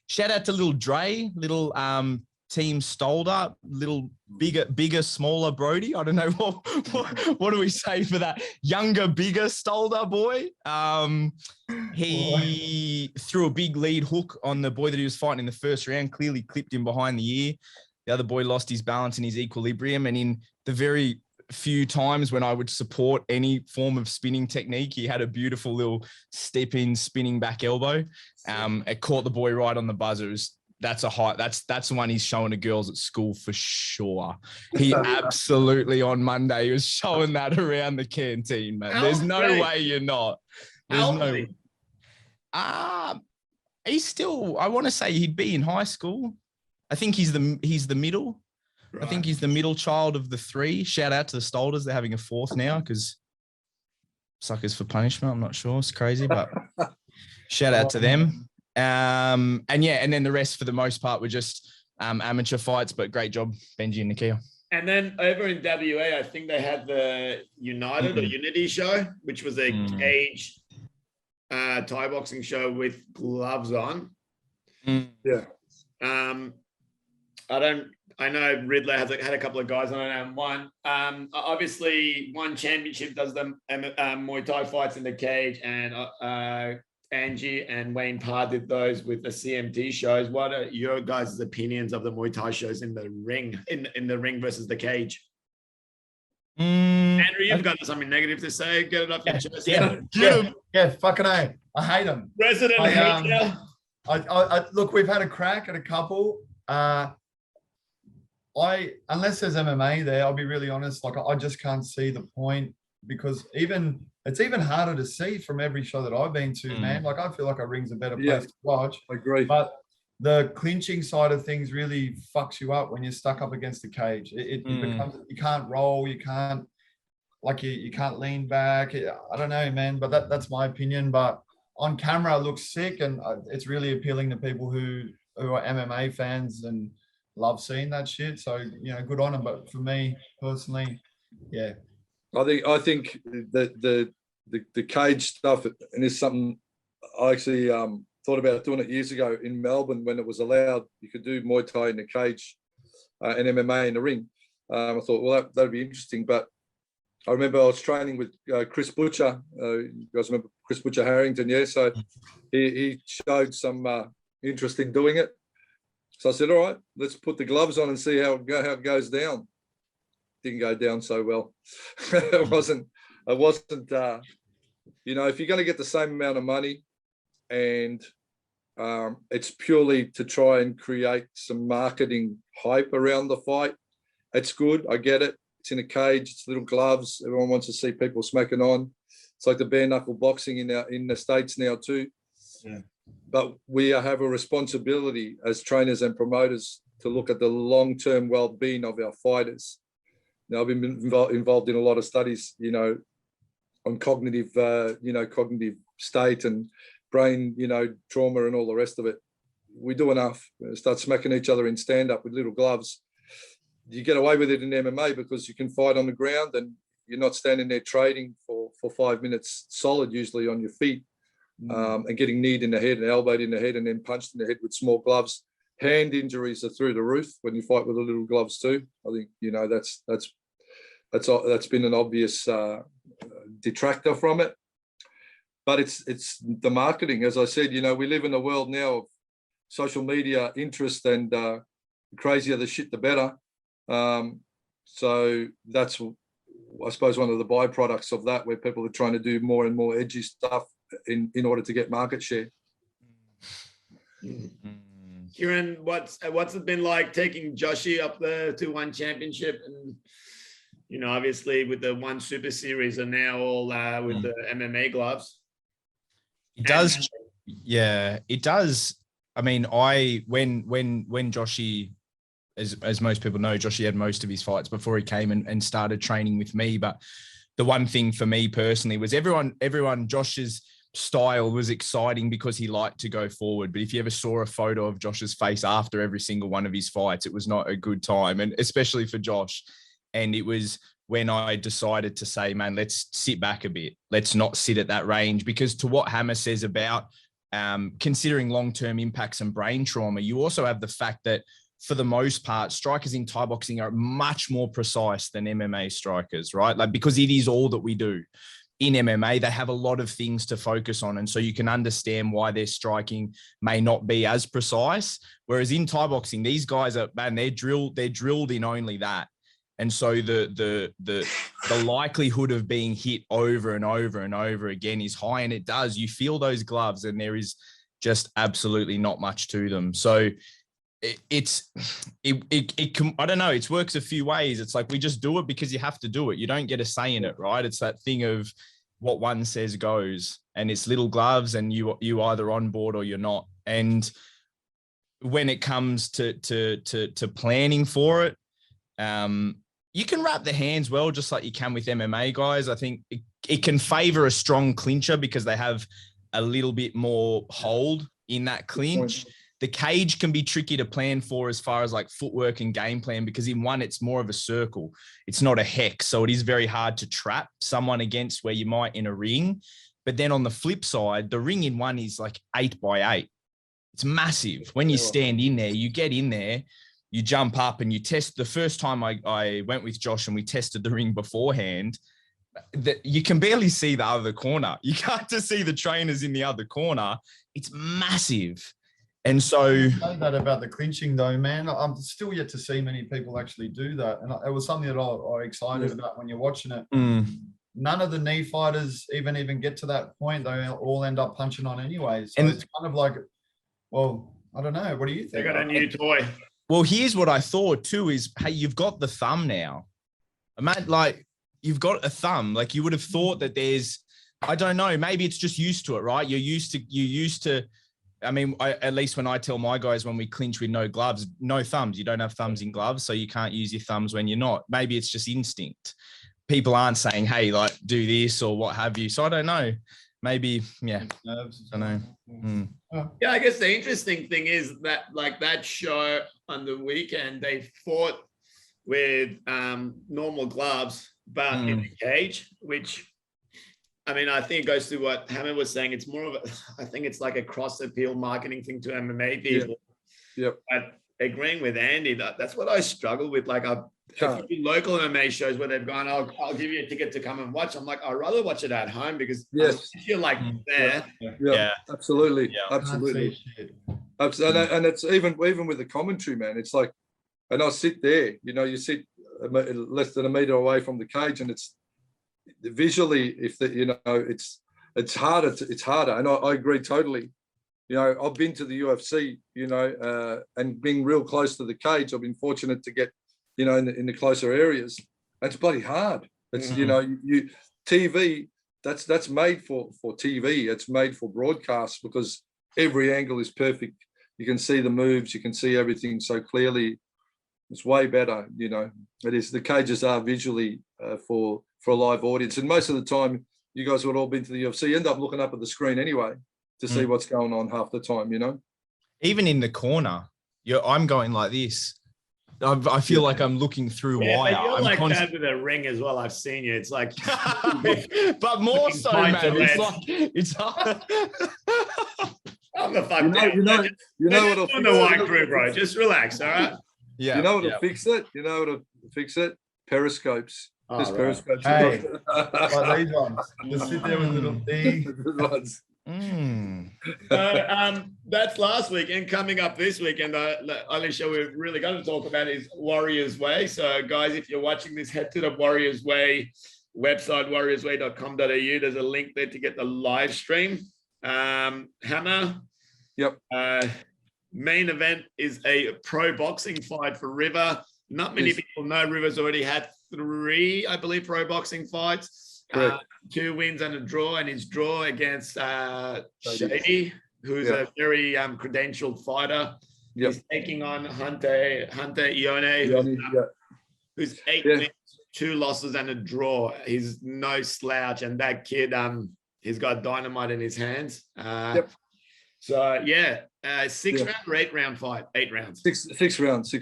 Speaker 1: shout out to little Dre, little Team Stolder, little bigger, smaller Brody. I don't know what do we say for that? Younger, bigger Stolder boy. He threw a big lead hook on the boy that he was fighting in the first round, clearly clipped him behind the ear. The other boy lost his balance and his equilibrium. And in the very few times when I would support any form of spinning technique, he had a beautiful little step in spinning back elbow. It caught the boy right on the buzzer. That's the one he's showing to girls at school for sure. He absolutely on Monday was showing that around the canteen, man. There's no way you're not. There's no. He's still, I want to say he'd be in high school. I think he's the middle. Right. I think he's the middle child of the three. Shout out to the Stolders. They're having a fourth now because suckers for punishment. I'm not sure. It's crazy, but shout out to them. And then the rest for the most part were just amateur fights, but great job, Benji and Nakia.
Speaker 2: And then over in WA, I think they had the United or Unity show, which was a cage Thai boxing show with gloves on.
Speaker 3: Yeah.
Speaker 2: I know Ridley had a couple of guys on it, and one obviously one championship does the Muay Thai fights in the cage, and Angie and Wayne Parr did those with the CMT shows. What are your guys' opinions of the Muay Thai shows in the ring, in the ring versus the cage? Andrew, you've got something negative to say. Get it off your chest.
Speaker 4: Yeah, fucking A. I hate them.
Speaker 2: Resident hater.
Speaker 4: I look, we've had a crack at a couple. Unless there's MMA there, I'll be really honest. Like, I just can't see the point, because it's even harder to see from every show that I've been to, man. Like, I feel like a ring's a better place to watch.
Speaker 3: I agree.
Speaker 4: But the clinching side of things really fucks you up when you're stuck up against the cage. It becomes, you can't roll, you can't lean back. I don't know, man, but that's my opinion. But on camera, it looks sick, and it's really appealing to people who are MMA fans and love seeing that shit. So, good on them. But for me personally, yeah.
Speaker 3: I think that the cage stuff, and it's something I actually thought about doing it years ago in Melbourne when it was allowed. You could do Muay Thai in the cage and MMA in the ring. I thought, well, that'd be interesting. But I remember I was training with Chris Butcher. You guys remember Chris Butcher Harrington? Yeah. So he showed some interest in doing it. So I said, all right, let's put the gloves on and see how it goes down. Didn't go down so well. It wasn't, if you're going to get the same amount of money and it's purely to try and create some marketing hype around the fight, it's good. I get it. It's in a cage. It's little gloves. Everyone wants to see people smacking on. It's like the bare knuckle boxing in the States now too. Yeah. But we have a responsibility as trainers and promoters to look at the long-term well-being of our fighters. Now, I've been involved in a lot of studies, on cognitive state and brain, trauma and all the rest of it. We do enough. Start smacking each other in stand-up with little gloves. You get away with it in MMA because you can fight on the ground and you're not standing there trading for 5 minutes solid, usually on your feet, and getting kneed in the head and elbowed in the head and then punched in the head with small gloves. Hand injuries are through the roof when you fight with the little gloves too. I think that's been an obvious detractor from it. But it's the marketing, as I said. We live in a world now of social media interest, and the crazier the shit, the better. So that's, I suppose, one of the byproducts of that, where people are trying to do more and more edgy stuff in order to get market share.
Speaker 2: Kieran, what's it been like taking Joshi up the 2-1 championship, and obviously with the One Super Series and now all with the MMA gloves?
Speaker 1: It does, it does. I mean, when Joshy, as most people know, Joshy had most of his fights before he came and started training with me. But the one thing for me personally was everyone, Josh's style was exciting because he liked to go forward. But if you ever saw a photo of Josh's face after every single one of his fights, it was not a good time, and especially for Josh. And it was when I decided to say, man, let's sit back a bit. Let's not sit at that range, because to what Hammer says about considering long-term impacts and brain trauma, you also have the fact that for the most part, strikers in Thai boxing are much more precise than MMA strikers, right? Like, because it is all that we do. In MMA, they have a lot of things to focus on. And so you can understand why their striking may not be as precise. Whereas in Thai boxing, these guys are, man, they're drilled in only that. And so the likelihood of being hit over and over and over again is high, and it does. You feel those gloves, and there is just absolutely not much to them. So it can, I don't know, it works a few ways. It's like, we just do it because you have to do it. You don't get a say in it, right? It's that thing of what one says goes, and it's little gloves, and you either on board or you're not. And when it comes to planning for it, you can wrap the hands well, just like you can with MMA guys. I think it can favor a strong clincher because they have a little bit more hold in that clinch. The cage can be tricky to plan for as far as like footwork and game plan, because in one, it's more of a circle. It's not a hex. So it is very hard to trap someone against where you might in a ring. But then on the flip side, the ring in one is like 8x8. It's massive. When you stand in there, you get in there, you jump up and you test. The first time I went with Josh and we tested the ring beforehand, that you can barely see the other corner. You can't just see the trainers in the other corner. It's massive. And so,
Speaker 4: I know that about the clinching though, man. I'm still yet to see many people actually do that. And it was something that I was excited about when you're watching it. None of the knee fighters even get to that point. They all end up punching on anyway. So it's kind of like, well, I don't know. What do you think?
Speaker 2: They got a new toy.
Speaker 1: Well, here's what I thought too is, hey, you've got the thumb now. Imagine, like, you've got a thumb. Like, you would have thought that there's, I don't know, maybe it's just used to it, right? You're used to, I mean, at least when I tell my guys when we clinch with no gloves, no thumbs, you don't have thumbs in gloves, so you can't use your thumbs when you're not. Maybe it's just instinct. People aren't saying, hey, like, do this or what have you. So I don't know. Maybe, yeah, I don't know.
Speaker 2: Yeah, I guess the interesting thing is that, like, that show on the weekend, they fought with normal gloves, but in a cage, which, I mean, I think it goes to what Hammer was saying. It's more of a, I think it's like a cross appeal marketing thing to MMA people.
Speaker 3: Yep.
Speaker 2: But agreeing with Andy, that's what I struggle with. Like, if you do local MMA shows where they've gone, I'll give you a ticket to come and watch. I'm like, I'd rather watch it at home, because if you're like there.
Speaker 3: Yeah, absolutely. Yeah. Absolutely. And it's even with the commentary, man, it's like, and I sit there, you sit less than a meter away from the cage, and it's visually, it's harder. It's harder. And I agree totally. I've been to the UFC, and being real close to the cage, I've been fortunate to get, in the closer areas. It's bloody hard. It's, TV, that's made for TV. It's made for broadcast, because every angle is perfect. You can see the moves, you can see everything so clearly. It's way better, It is. The cages are visually for a live audience. And most of the time, you guys would all been to the UFC, end up looking up at the screen anyway to see what's going on half the time,
Speaker 1: Even in the corner, I'm going like this. I feel like I'm looking through wire.
Speaker 2: But you're like that with a ring as well. I've seen you. It's like,
Speaker 1: but more so, man. It's hard.
Speaker 2: I'm the fuck down.
Speaker 3: You know what'll
Speaker 2: fix the white crew, bro. Just relax, all right?
Speaker 3: Yeah. You know what'll fix it? Periscopes. Just periscopes.
Speaker 4: Hey, like these ones. Just sit there with little things.
Speaker 2: That's last week, and coming up this weekend, the only show we're really going to talk about is Warriors Way. So, guys, if you're watching this, head to the Warriors Way website, warriorsway.com.au. There's a link there to get the live stream. Hammer.
Speaker 3: Yep.
Speaker 2: Main event is a pro boxing fight for River. Not many people know River's already had 3, I believe, pro boxing fights. 2 wins and a draw, and his draw against Shady, who's a very credentialed fighter.
Speaker 3: Yep.
Speaker 2: He's taking on Hunter Ione, who's 8 wins, 2 losses, and a draw. He's no slouch, and that kid, he's got dynamite in his hands. So yeah, 6 round or 8 round fight? 8 rounds.
Speaker 3: Six rounds.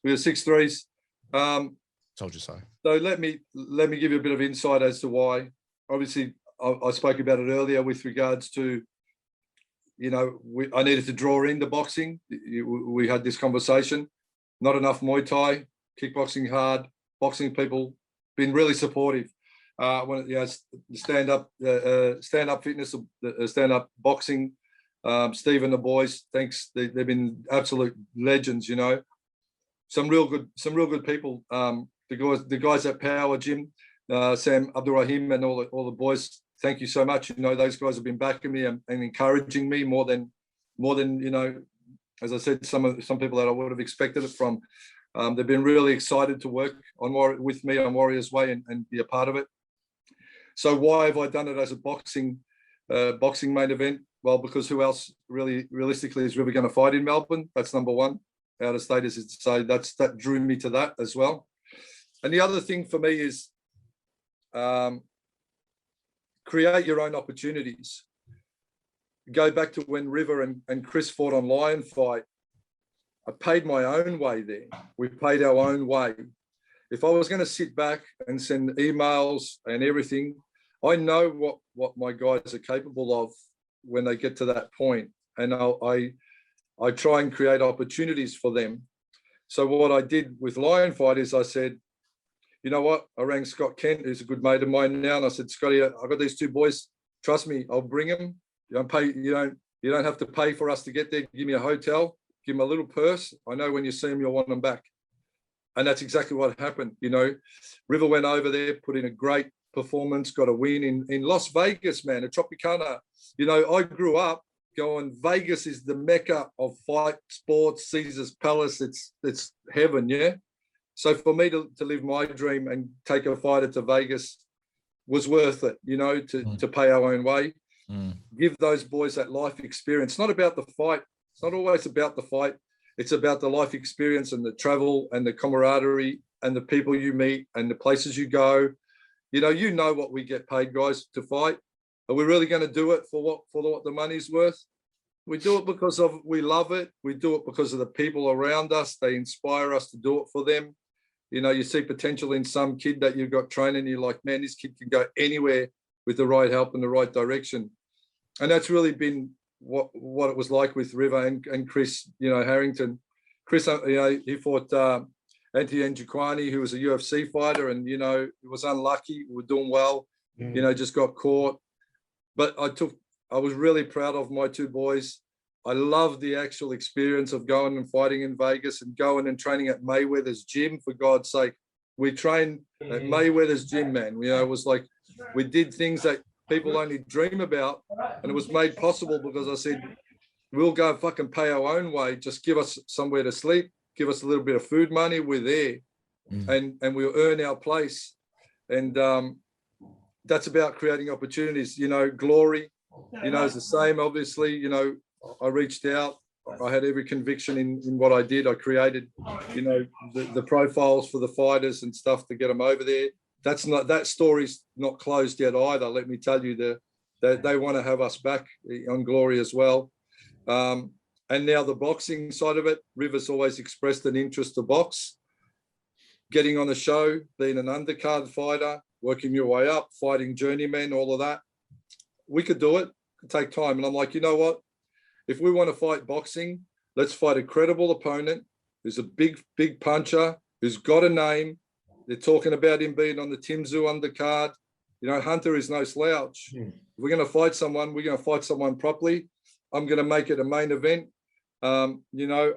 Speaker 3: We are 6-3s.
Speaker 1: Told you so.
Speaker 3: So let me give you a bit of insight as to why. Obviously, I spoke about it earlier with regards to, I needed to draw in the boxing. We had this conversation. Not enough Muay Thai, kickboxing hard, boxing people been really supportive. When stand up fitness, stand up boxing. Steve and the boys, thanks. They've been absolute legends. Some real good people. The guys at Power Gym, Sam Abdurrahim and all the boys. Thank you so much. Those guys have been backing me and encouraging me more than as I said, some people that I would have expected it from. They've been really excited to work with me on Warriors Way and be a part of it. So why have I done it as a boxing main event? Well, because who else realistically is River going to fight in Melbourne? That's number one. Out of state, as it say, that drew me to that as well. And the other thing for me is create your own opportunities. Go back to when River and Chris fought on Lion Fight. I paid my own way there. We paid our own way. If I was going to sit back and send emails and everything, I know what my guys are capable of when they get to that point. And I try and create opportunities for them. So what I did with Lion Fight is I said, you know what? I rang Scott Kent, who's a good mate of mine now, and I said, Scotty, I've got these 2 boys. Trust me, I'll bring them. You don't have to pay for us to get there. Give me a hotel, give them a little purse. I know when you see them, you'll want them back. And that's exactly what happened. River went over there, put in a great performance, got a win in Las Vegas, man, at Tropicana. I grew up going, Vegas is the mecca of fight sports, Caesar's Palace. It's heaven, yeah. So for me to live my dream and take a fighter to Vegas was worth it, to pay our own way. Give those boys that life experience. It's not about the fight. It's not always about the fight. It's about the life experience and the travel and the camaraderie and the people you meet and the places you go. You know what we get paid, guys, to fight. Are we really going to do it for what the money's worth? We do it because we love it. We do it because of the people around us. They inspire us to do it for them. You see potential in some kid that you've got training. You're like, man, this kid can go anywhere with the right help and the right direction. And that's really been what it was like with River and Chris, Harrington. Chris, he fought Anthony Njikwani, who was a UFC fighter, and, he was unlucky. We were doing well, just got caught. But I was really proud of my 2 boys. I love the actual experience of going and fighting in Vegas and going and training at Mayweather's gym, for God's sake. We trained at Mayweather's gym, man. It was like we did things that people only dream about, and it was made possible because I said, we'll go fucking pay our own way. Just give us somewhere to sleep, give us a little bit of food money. We're there, and we'll earn our place. And that's about creating opportunities. Glory, is the same, obviously. I reached out. I had every conviction in what I did. I created, the profiles for the fighters and stuff to get them over there. That story's not closed yet either. Let me tell you, they want to have us back on Glory as well. And now the boxing side of it, River's always expressed an interest to box. Getting on the show, being an undercard fighter, working your way up, fighting journeymen, all of that. We could do it. It could take time. And I'm like, you know what? If we want to fight boxing, let's fight a credible opponent who's a big puncher, who's got a name. They're talking about him being on the Tim Tszyu undercard. Hunter is no slouch. If we're going to fight someone, we're going to fight someone properly. I'm going to make it a main event. I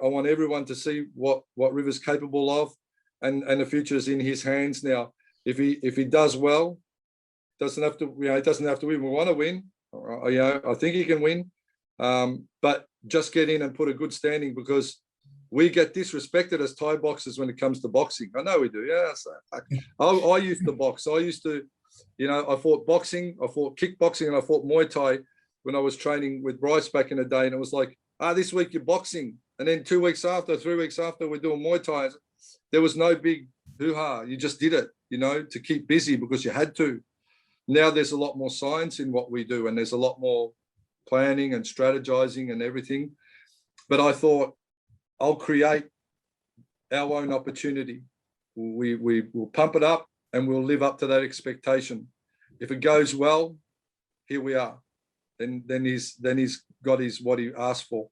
Speaker 3: want everyone to see what River's capable of, and the future is in his hands now. If he does well, doesn't have to. It doesn't have to win. We want to win. I think he can win. But just get in and put a good standing, because we get disrespected as Thai boxers when it comes to boxing. I know we do. Yeah. So I used to box. I used to, I fought boxing, I fought kickboxing, and I fought Muay Thai. when I was training with Bryce back in the day, and it was like, this week you're boxing, and then 2 weeks after, 3 weeks after, we're doing Muay Thai. There was no big hoo-ha. You just did it, to keep busy because you had to. Now there's a lot more science in what we do, and there's a lot more planning and strategizing and everything. But I thought, I'll create our own opportunity. We will pump it up and we'll live up to that expectation. If it goes well, here we are. Then he's got what he asked for.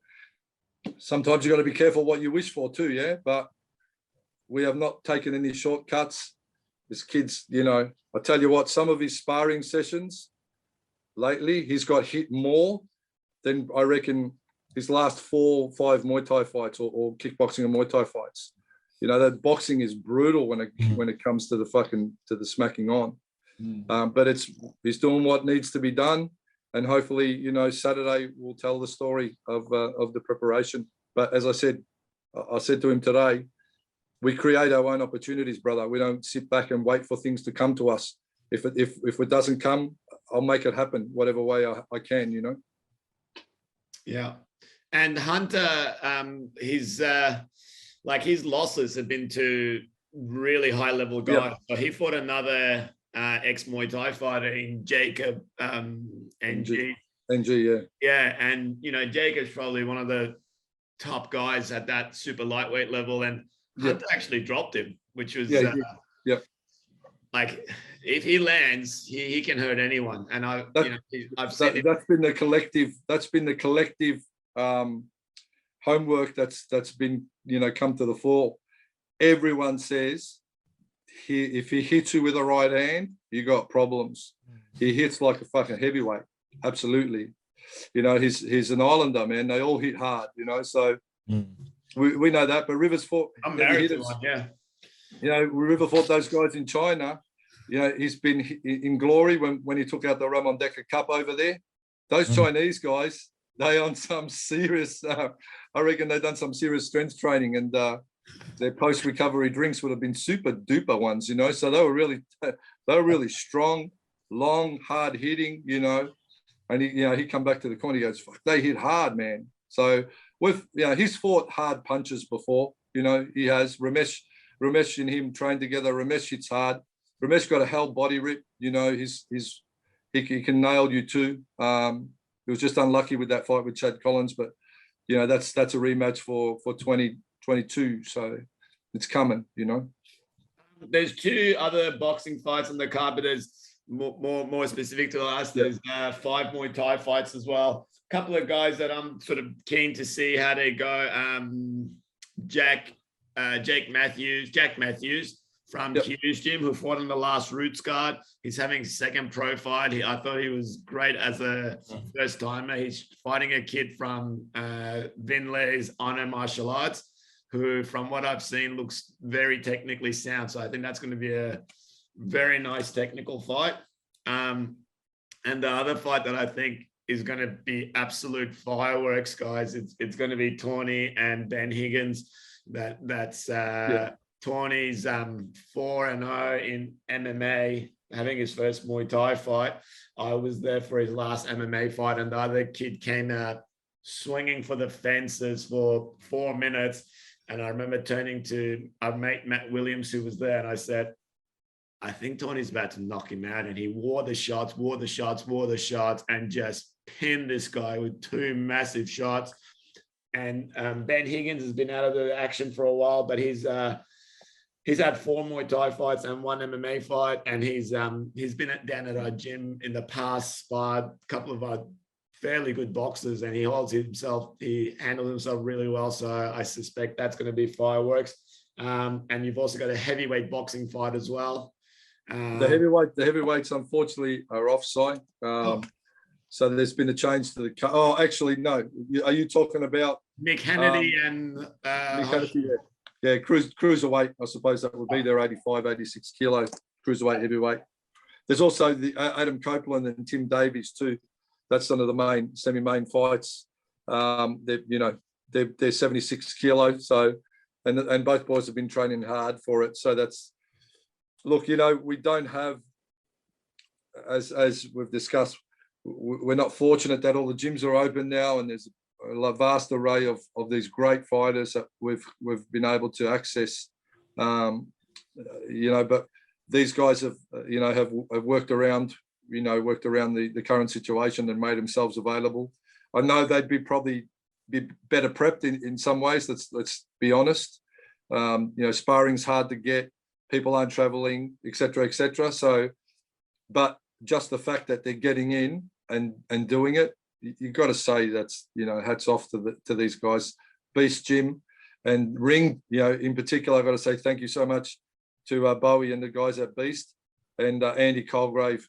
Speaker 3: Sometimes you got to be careful what you wish for too, yeah. But we have not taken any shortcuts. This kid's, I tell you what, some of his sparring sessions lately, he's got hit more than I reckon his last 4 or 5 Muay Thai fights or kickboxing and Muay Thai fights. That boxing is brutal when it comes to the smacking on. But he's doing what needs to be done, and hopefully, Saturday will tell the story of the preparation. But as I said to him today, we create our own opportunities, brother. We don't sit back and wait for things to come to us. If it doesn't come, I'll make it happen whatever way I can.
Speaker 2: Yeah, and Hunter, his losses have been to really high level guys. So he fought another ex Muay Thai fighter in Jacob NG.
Speaker 3: NG,
Speaker 2: yeah, and Jacob's probably one of the top guys at that super lightweight level, and Hunter actually dropped him, which was like, if he lands, he can hurt anyone. And I've seen it.
Speaker 3: That's been the collective homework that's been come to the fore. Everyone says if he hits you with a right hand, you got problems. He hits like a fucking heavyweight. Absolutely. He's an Islander, man. They all hit hard, so we know that. But Rivers fought.
Speaker 2: I'm married to one, yeah.
Speaker 3: River fought those guys in China. He's been in glory when he took out the Ramon Decker Cup over there. Those Chinese guys, they on some serious, I reckon they've done some serious strength training, and their post-recovery drinks would have been super duper ones, so they were really strong, long, hard hitting, and he come back to the corner, he goes, fuck, they hit hard, man. So he's fought hard punches before, he has. Ramesh and him trained together. Ramesh hits hard. Ramesh got a hell body rip, he can nail you too. He was just unlucky with that fight with Chad Collins, but that's a rematch for 2022, so it's coming.
Speaker 2: There's 2 other boxing fights on the card, but there's more specific to us. There's 5 Muay Thai fights as well. A couple of guys that I'm sort of keen to see how they go. Jack Matthews from Q's Gym, who fought in the last Roots card. He's having second pro fight. I thought he was great as a first timer. He's fighting a kid from Vinley's Honor Martial Arts, who, from what I've seen, looks very technically sound. So I think that's going to be a very nice technical fight. And the other fight that I think is going to be absolute fireworks, guys, it's going to be Tawny and Ben Higgins. That's Tawny's 4-0 in MMA, having his first Muay Thai fight. I was there for his last MMA fight, and the other kid came out swinging for the fences for 4 minutes. And I remember turning to our mate Matt Williams, who was there, and I said, I think Tawny's about to knock him out. And he wore the shots, and just pinned this guy with 2 massive shots. And Ben Higgins has been out of the action for a while, but he's had 4 Muay Thai fights and 1 MMA fight, and he's been down at our gym in the past, sparred a couple of our fairly good boxers, and he handles himself really well. So I suspect that's going to be fireworks. And you've also got a heavyweight boxing fight as well.
Speaker 3: The heavyweights unfortunately are offside. So there's been a change to the. Oh, actually, no. Are you talking about
Speaker 2: Nick Hannity and
Speaker 3: Nick Hannity? Yeah, cruiserweight. I suppose that would be their 85, 86 kilo cruiserweight heavyweight. There's also the Adam Copeland and Tim Davies too. That's one of the semi-main fights. They're 76 kilo. So, and both boys have been training hard for it. So that's, look, we don't have, as we've discussed, we're not fortunate that all the gyms are open now, and there's a vast array of these great fighters that we've been able to access. But these guys have worked around the current situation and made themselves available. I know they'd probably be better prepped in some ways. Let's be honest. Sparring's hard to get. People aren't traveling, etc., etc. So, but just the fact that they're getting in and doing it, you've got to say that's, hats off to these guys. Beast Gym and Ring, in particular, I've got to say thank you so much to Bowie and the guys at Beast, and Andy Colgrave,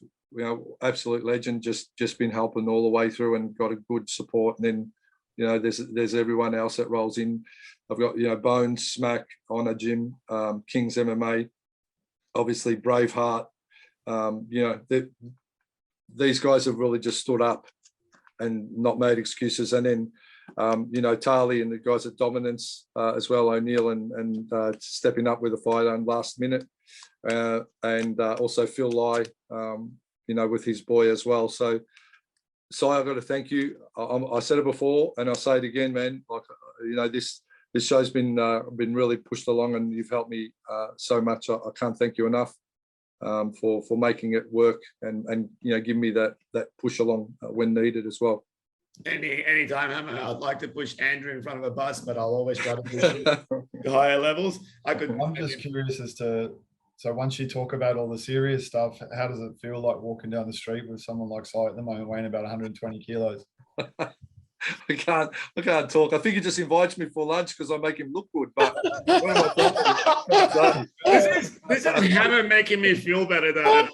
Speaker 3: absolute legend, just been helping all the way through and got a good support. And then, there's everyone else that rolls in. I've got, Bones, Smack, Honor Gym, Kings MMA, obviously Braveheart. These guys have really just stood up and not made excuses. And then, Tarly and the guys at Dominance as well, O'Neill and stepping up with a fight on last minute. And also Phil Lai, with his boy as well. So, I've got to thank you. I said it before and I'll say it again, man. Like, this show's been really pushed along, and you've helped me so much. I can't thank you enough for making it work and give me that push along when needed as well.
Speaker 2: Anytime, Hammer, I'd like to push Andrew in front of a bus, but I'll always try to push you to higher levels.
Speaker 4: I'm just curious as to, so once you talk about all the serious stuff, how does it feel like walking down the street with someone like Si at the moment weighing about 120 kilos?
Speaker 3: I can't talk. I think he just invites me for lunch because I make him look good. But
Speaker 2: this is Hammer making me feel better though.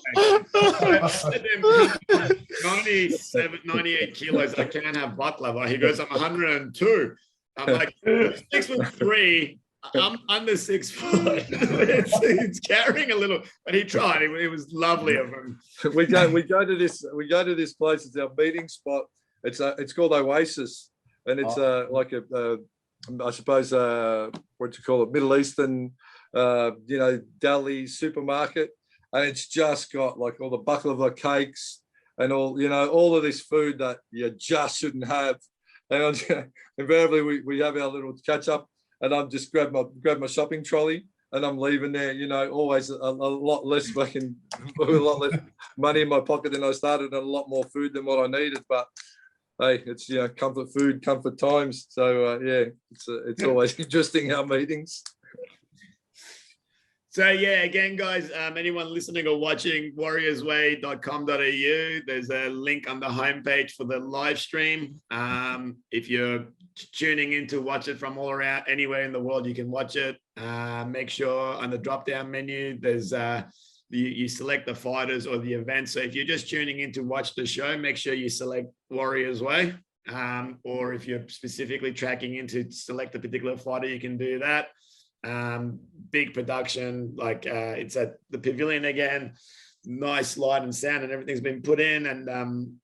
Speaker 2: 97, 98 kilos. I can't have butt level. He goes, I'm 102. I'm like 6'3". I'm under 6 foot. It's carrying a little, but he tried. It was lovely of him.
Speaker 3: We go to this place. It's our meeting spot. It's called Oasis, and it's like I suppose what you call it, Middle Eastern, deli supermarket, and it's just got like all the baklava cakes and all of this food that you just shouldn't have. And invariably we have our little catch up, and I'm just grab my shopping trolley and I'm leaving there. Always a lot less a lot less money in my pocket than I started, and a lot more food than what I needed, but. Hey, it's comfort food, comfort times. So it's always interesting, our meetings.
Speaker 2: So yeah, again, guys, anyone listening or watching, warriorsway.com.au, there's a link on the homepage for the live stream. If you're tuning in to watch it from all around, anywhere in the world, you can watch it. Make sure on the drop-down menu, there's you select the fighters or the event. So if you're just tuning in to watch the show, make sure you select Warriors Way. Or if you're specifically tracking in to select a particular fighter, you can do that. Big production, like it's at the Pavilion again. Nice light and sound, and everything's been put in. And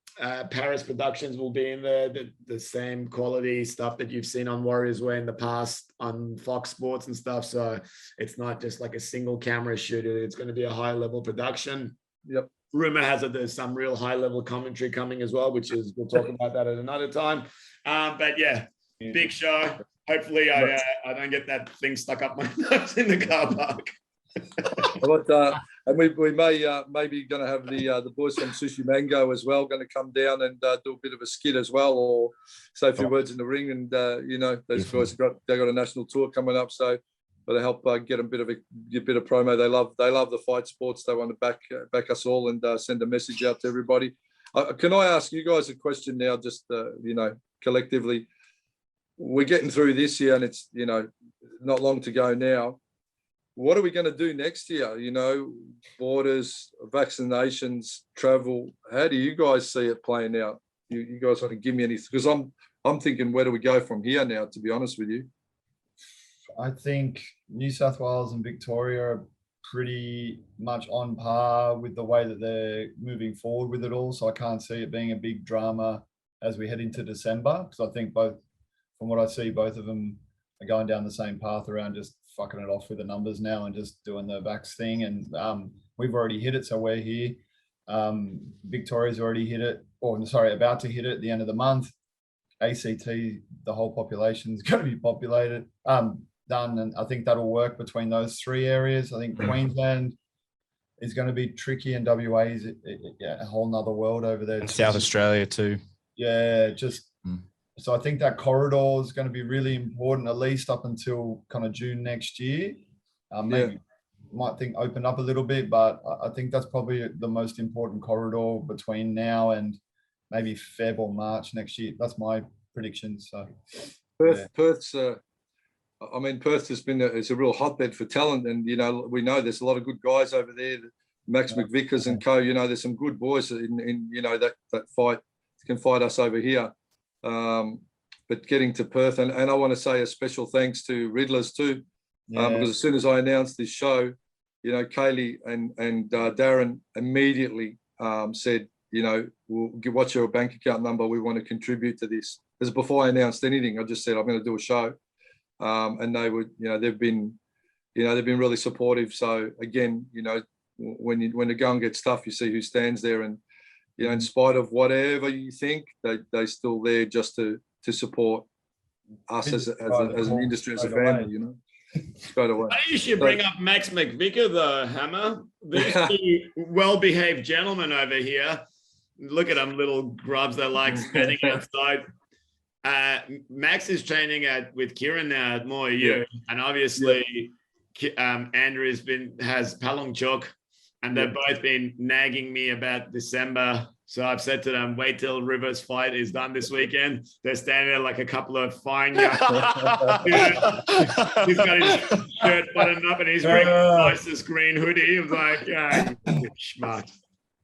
Speaker 2: Paris Productions will be in the same quality stuff that you've seen on Warriors Way in the past on Fox Sports and stuff. So it's not just like a single camera shoot. It's going to be a high level production.
Speaker 3: Yep.
Speaker 2: Rumor has it there's some real high level commentary coming as well, which is, we'll talk about that at another time. But yeah, big show. Hopefully I don't get that thing stuck up my nose in the car park.
Speaker 3: And we may maybe going to have the boys from Sushi Mango as well going to come down and do a bit of a skit as well, or say a few words in the ring. And those guys got a national tour coming up, so to help get a bit of promo. They love the fight sports. They want to back us all and send a message out to everybody. Can I ask you guys a question now? Just collectively, we're getting through this year, and it's not long to go now. What are we going to do next year? Borders, vaccinations, travel. How do you guys see it playing out? You guys want to give me any? Because I'm thinking, where do we go from here now? To be honest with you,
Speaker 4: I think New South Wales and Victoria are pretty much on par with the way that they're moving forward with it all. So I can't see it being a big drama as we head into December, because I think from what I see, both of them are going down the same path around just fucking it off with the numbers now and just doing the vax thing. And we've already hit it, so we're here. Victoria's already hit it, or sorry, about to hit it at the end of the month. ACT, the whole population is going to be populated, done, and I think that'll work between those three areas. I think Queensland is going to be tricky, and WA is a whole nother world over there.
Speaker 1: And South Australia too.
Speaker 4: Yeah, so I think that corridor is going to be really important, at least up until kind of June next year. Maybe might think open up a little bit, but I think that's probably the most important corridor between now and maybe Feb or March next year. That's my prediction. So
Speaker 3: Perth's Perth has been it's a real hotbed for talent, and we know there's a lot of good guys over there. Max McVickers and co. There's some good boys in that fight can fight us over here. But getting to Perth, and I want to say a special thanks to Riddlers too, because as soon as I announced this show, Kaylee and Darren immediately said, what's your bank account number? We want to contribute to this. Because before I announced anything, I just said I'm going to do a show, and they would, they've been really supportive. So again, when the going gets tough, you see who stands there, and in spite of whatever you think, they're still there just to support us as an industry, as a family, straight away.
Speaker 2: I think you should bring up Max McVicker, the Hammer. These two well-behaved gentlemen over here. Look at them, little grubs that like standing outside. Max is training with Kieran now at Muaythai, and obviously Andrew has Palong Chok, and they've both been nagging me about December. So I've said to them, wait till Rivers' fight is done this weekend. They're standing there like a couple of fine young. He's got his shirt buttoned up and he's wearing the nicest green hoodie. I'm like, yeah, smart.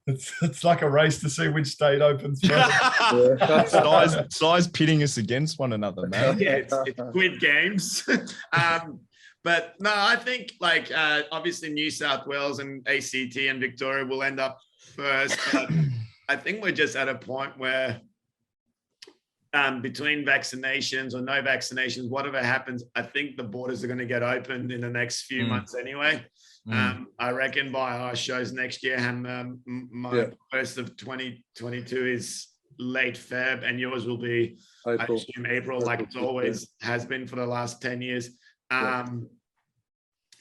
Speaker 4: It's like a race to see which state opens first.
Speaker 1: Size pitting us against one another, man.
Speaker 2: Yeah, it's Squid Games. But no, I think obviously New South Wales and ACT and Victoria will end up first. But I think we're just at a point where between vaccinations or no vaccinations, whatever happens, I think the borders are going to get opened in the next few months anyway. I reckon by our shows next year, my first of 2022 is late Feb, and yours will be April. I assume April, like it's always has been for the last 10 years.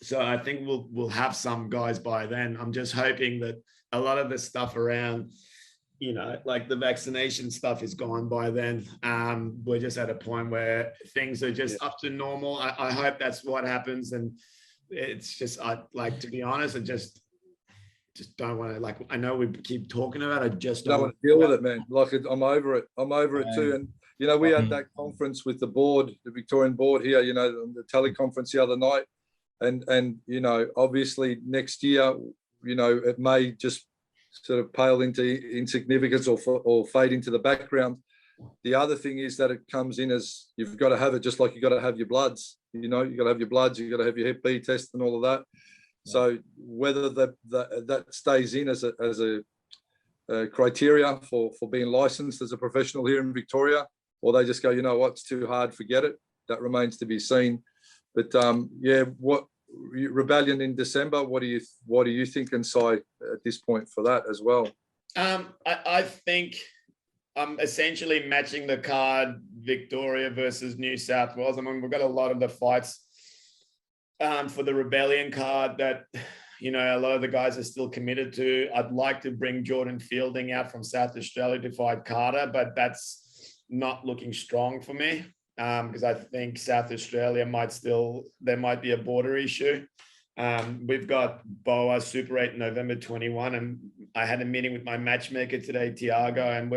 Speaker 2: So I think we'll have some guys by then. I'm just hoping that a lot of the stuff around, like the vaccination stuff is gone by then. We're just at a point where things are just up to normal. I hope that's what happens. And it's just, to be honest, I just don't want to, I know we keep talking about it. I just
Speaker 3: don't want to deal with it, man. I'm over it. I'm over it too. And, we had that conference with the board, the Victorian board here, the teleconference the other night. And obviously next year, it may just sort of pale into insignificance or fade into the background. The other thing is that it comes in as you've got to have it, just like you got to have your bloods. You got to have your bloods, you got to have your Hep B test and all of that. So whether that stays in as a criteria for being licensed as a professional here in Victoria, or they just go, it's too hard, forget it. That remains to be seen. But what Rebellion in December? What do you think, and Si, at this point for that as well?
Speaker 2: I think I'm essentially matching the card Victoria versus New South Wales. I mean, we've got a lot of the fights for the Rebellion card that a lot of the guys are still committed to. I'd like to bring Jordan Fielding out from South Australia to fight Carter, but that's not looking strong for me. Because I think South Australia there might be a border issue. We've got BOA Super 8 November 21, and I had a meeting with my matchmaker today, Tiago, and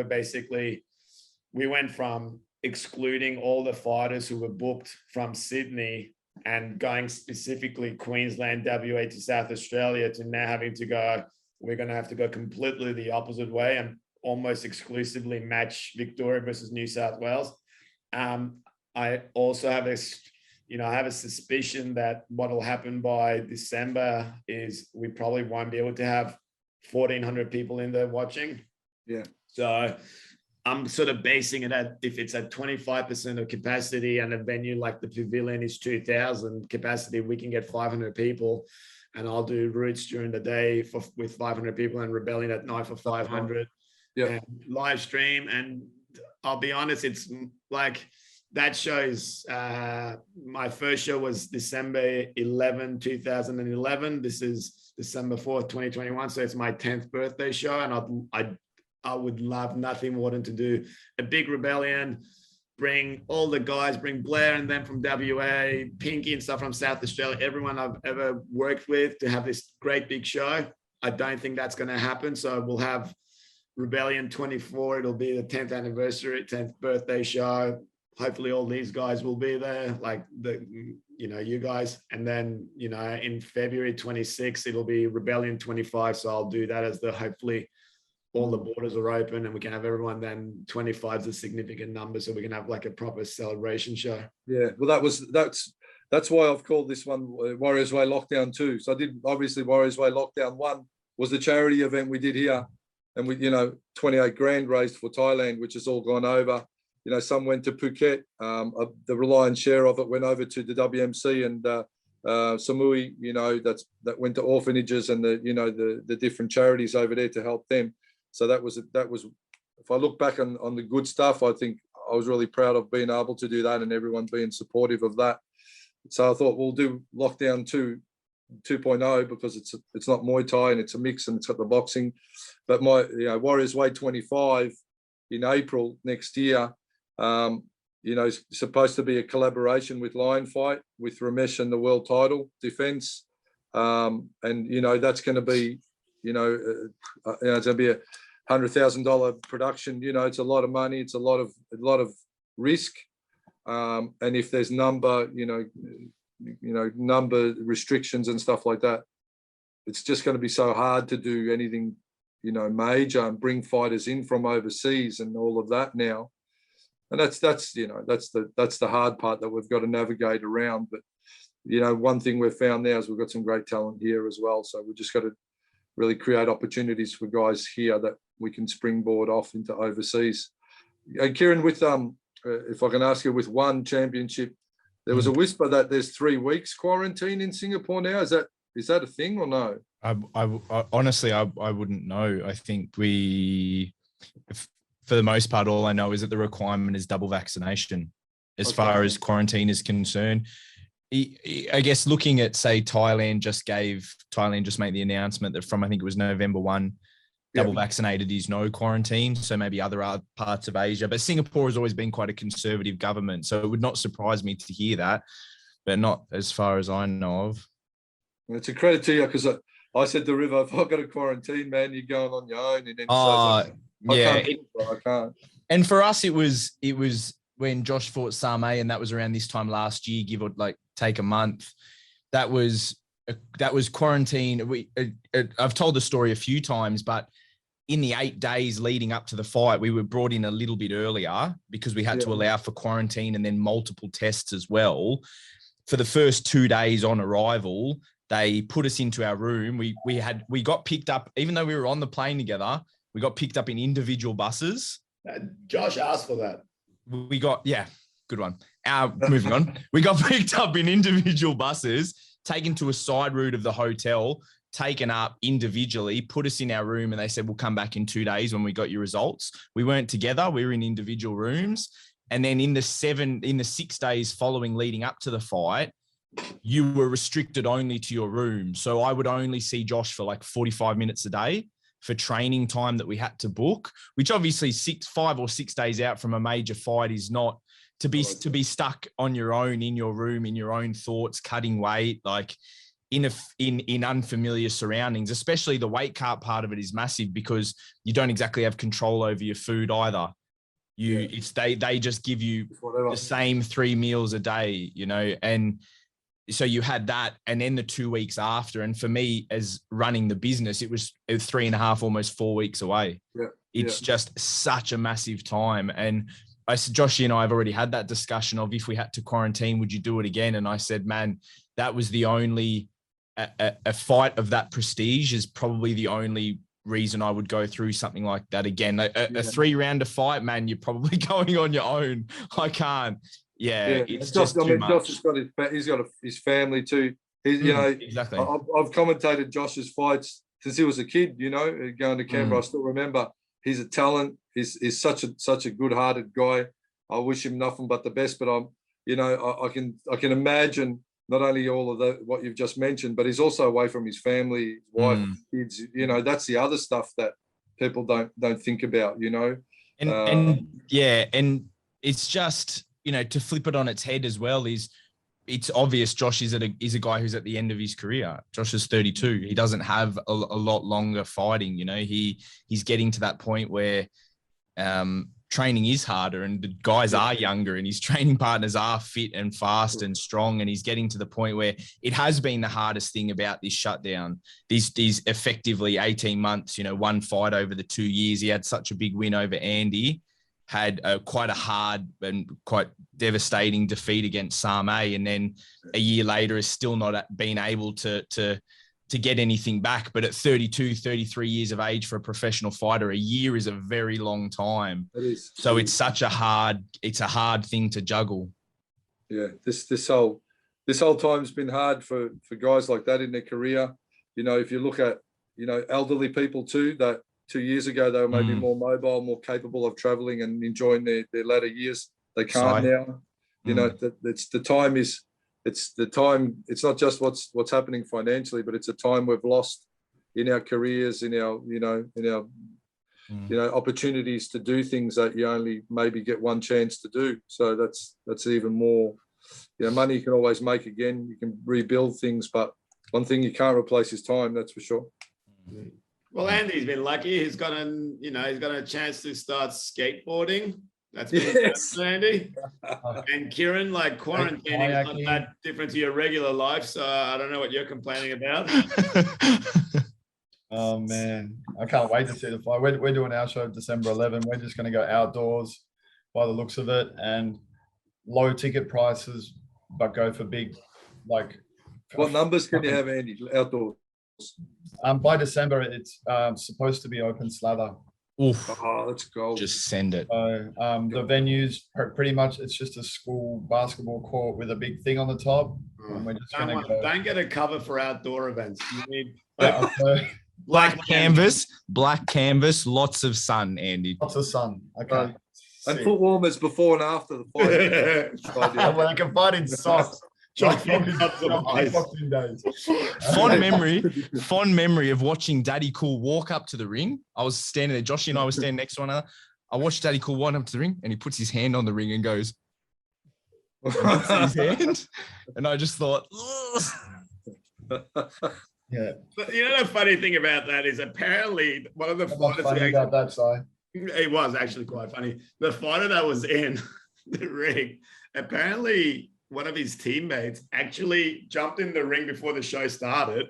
Speaker 2: we went from excluding all the fighters who were booked from Sydney and going specifically Queensland, WA to South Australia to now having to go, we're going to have to go completely the opposite way and almost exclusively match Victoria versus New South Wales. I also have a suspicion that what will happen by December is we probably won't be able to have 1,400 people in there watching.
Speaker 3: Yeah.
Speaker 2: So I'm sort of basing it at, if it's at 25% of capacity and a venue like the Pavilion is 2,000 capacity, we can get 500 people. and I'll do Roots during the day with 500 people and Rebellion at night for 500.
Speaker 3: Yeah.
Speaker 2: And live stream. And I'll be honest, it's like that shows. My first show was December 11, 2011. This is December 4th, 2021. So it's my 10th birthday show, and I would love nothing more than to do a big Rebellion. Bring all the guys, bring Blair and them from WA, Pinky and stuff from South Australia, everyone I've ever worked with, to have this great big show. I don't think that's going to happen. So we'll have Rebellion 24. It'll be the 10th anniversary, 10th birthday show. Hopefully all these guys will be there, like you guys. And then, in February 26th, it'll be Rebellion 25. So I'll do that as hopefully all the borders are open and we can have everyone. Then 25 is a significant number, so we can have like a proper celebration show.
Speaker 3: Yeah, well, that's why I've called this one Warriors Way Lockdown 2. So I did, obviously, Warriors Way Lockdown 1 was the charity event we did here, and we 28 grand raised for Thailand, which has all gone over. Some went to Phuket. The Reliance share of it went over to the WMC and Samui. That went to orphanages and the different charities over there to help them. So that was, if I look back on the good stuff, I think I was really proud of being able to do that and everyone being supportive of that. So I thought we'll do Lockdown 2.0 because it's not Muay Thai and it's a mix and it's got the boxing. But my Warriors Way 25 in April next year, supposed to be a collaboration with Lion Fight with Ramesh and the world title defense. And that's going to be, it's going to be a $100,000 production. It's a lot of money. It's a lot of risk. And if there's number restrictions and stuff like that, it's just going to be so hard to do anything, major and bring fighters in from overseas and all of that now. And that's the hard part that we've got to navigate around. But, one thing we've found now is we've got some great talent here as well. So we just got to really create opportunities for guys here that we can springboard off into overseas. And Kieran, with if I can ask you, with one championship, there was a whisper that there's 3 weeks quarantine in Singapore now. Is that a thing or no?
Speaker 1: I honestly wouldn't know. I think for the most part, all I know is that the requirement is double vaccination as far as quarantine is concerned. I guess looking at, say, Thailand just made the announcement that from, I think it was November 1, double vaccinated is no quarantine. So maybe other parts of Asia, but Singapore has always been quite a conservative government. So it would not surprise me to hear that, but not as far as I know of.
Speaker 3: It's a credit to you, because I said to River, if I've got a quarantine, man, you're going on your own. And then I can't.
Speaker 1: And for us, it was when Josh fought Same, and that was around this time last year, give or take a month. That was quarantine. I've told the story a few times, but in the 8 days leading up to the fight, we were brought in a little bit earlier because we had to allow for quarantine and then multiple tests as well. For the first 2 days on arrival, they put us into our room. We got picked up, even though we were on the plane together, we got picked up in individual buses.
Speaker 2: Josh asked for that.
Speaker 1: We got, good one. Moving on. We got picked up in individual buses, taken to a side route of the hotel, taken up individually, put us in our room, and they said, we'll come back in 2 days when we got your results. We weren't together. We were in individual rooms. And then in the 6 days following leading up to the fight, you were restricted only to your room. So I would only see Josh for 45 minutes a day for training time that we had to book, which obviously 5 or 6 days out from a major fight is not to be stuck on your own in your room, in your own thoughts, cutting weight, in unfamiliar surroundings. Especially the weight cut part of it is massive because you don't exactly have control over your food either. They just give you the same 3 meals a day, and so you had that, and then the 2 weeks after. And for me, as running the business, it was 3.5, almost 4 weeks away. It's just such a massive time. And I said, Joshy and I have already had that discussion of, if we had to quarantine, would you do it again? And I said, man, that was the only a fight of that prestige is probably the only reason I would go through something like that again. A 3-rounder fight, man, you're probably going on your own. I can't. It's just too much.
Speaker 3: Josh has got he's got his family too. He's, you know,
Speaker 1: exactly.
Speaker 3: I've commentated Josh's fights since he was a kid. You know, going to Canberra, I still remember. He's a talent. He's such a good-hearted guy. I wish him nothing but the best. But I can imagine not only all of what you've just mentioned, but he's also away from his family, his wife, kids. You know, that's the other stuff that people don't think about. You know,
Speaker 1: and it's just, you know, to flip it on its head as well is, it's obvious Josh is a guy who's at the end of his career. Josh is 32. He doesn't have a lot longer fighting. You know, he's getting to that point where training is harder and the guys are younger and his training partners are fit and fast and strong. And he's getting to the point where it has been the hardest thing about this shutdown. These effectively 18 months, you know, one fight over the 2 years. He had such a big win over Andy, had quite a hard and quite devastating defeat against Same, and then a year later is still not been able to get anything back. But at 32, 33 years of age for a professional fighter, a year is a very long time.
Speaker 3: It is.
Speaker 1: So it's a hard thing to juggle.
Speaker 3: Yeah, this whole time's been hard for guys like that in their career. You know, if you look at, you know, elderly people too, that 2 years ago they were maybe more mobile, more capable of traveling and enjoying their latter years. They can't now. You know, it's the time. It's not just what's happening financially, but it's a time we've lost in our careers, in our opportunities to do things that you only maybe get one chance to do. So that's even more. You know, money you can always make again. You can rebuild things, but one thing you can't replace is time. That's for sure.
Speaker 2: Well, Andy's been lucky. He's got a chance to start skateboarding. That's been good for Andy. And Kieran, like, quarantining is not that different to your regular life, so I don't know what you're complaining about.
Speaker 4: Oh man, I can't wait to see the fight. We're doing our show December 11. We're just going to go outdoors by the looks of it, and low ticket prices, but go for big, like.
Speaker 3: What numbers can you have, Andy, outdoors?
Speaker 4: By December, it's supposed to be open slather.
Speaker 1: Oof.
Speaker 3: Oh, that's gold.
Speaker 1: Just send it.
Speaker 4: So the venues, pretty much, it's just a school basketball court with a big thing on the top. And we're just
Speaker 2: don't get a cover for outdoor events. You need
Speaker 1: black canvas, lots of sun, Andy.
Speaker 4: Lots of sun. Okay.
Speaker 3: And foot warmers before and after the fight.
Speaker 4: Well, I can fight in socks. Fond
Speaker 1: memory of watching Daddy Cool walk up to the ring. I was standing there, Joshy and I were standing next to one another. I watched Daddy Cool walk up to the ring and he puts his hand on the ring and goes, his hand. And I just thought,
Speaker 4: yeah.
Speaker 2: But you know, the funny thing about that is apparently one of the fighters
Speaker 4: about that side.
Speaker 2: It was actually quite funny. The fighter that was in the ring, apparently one of his teammates actually jumped in the ring before the show started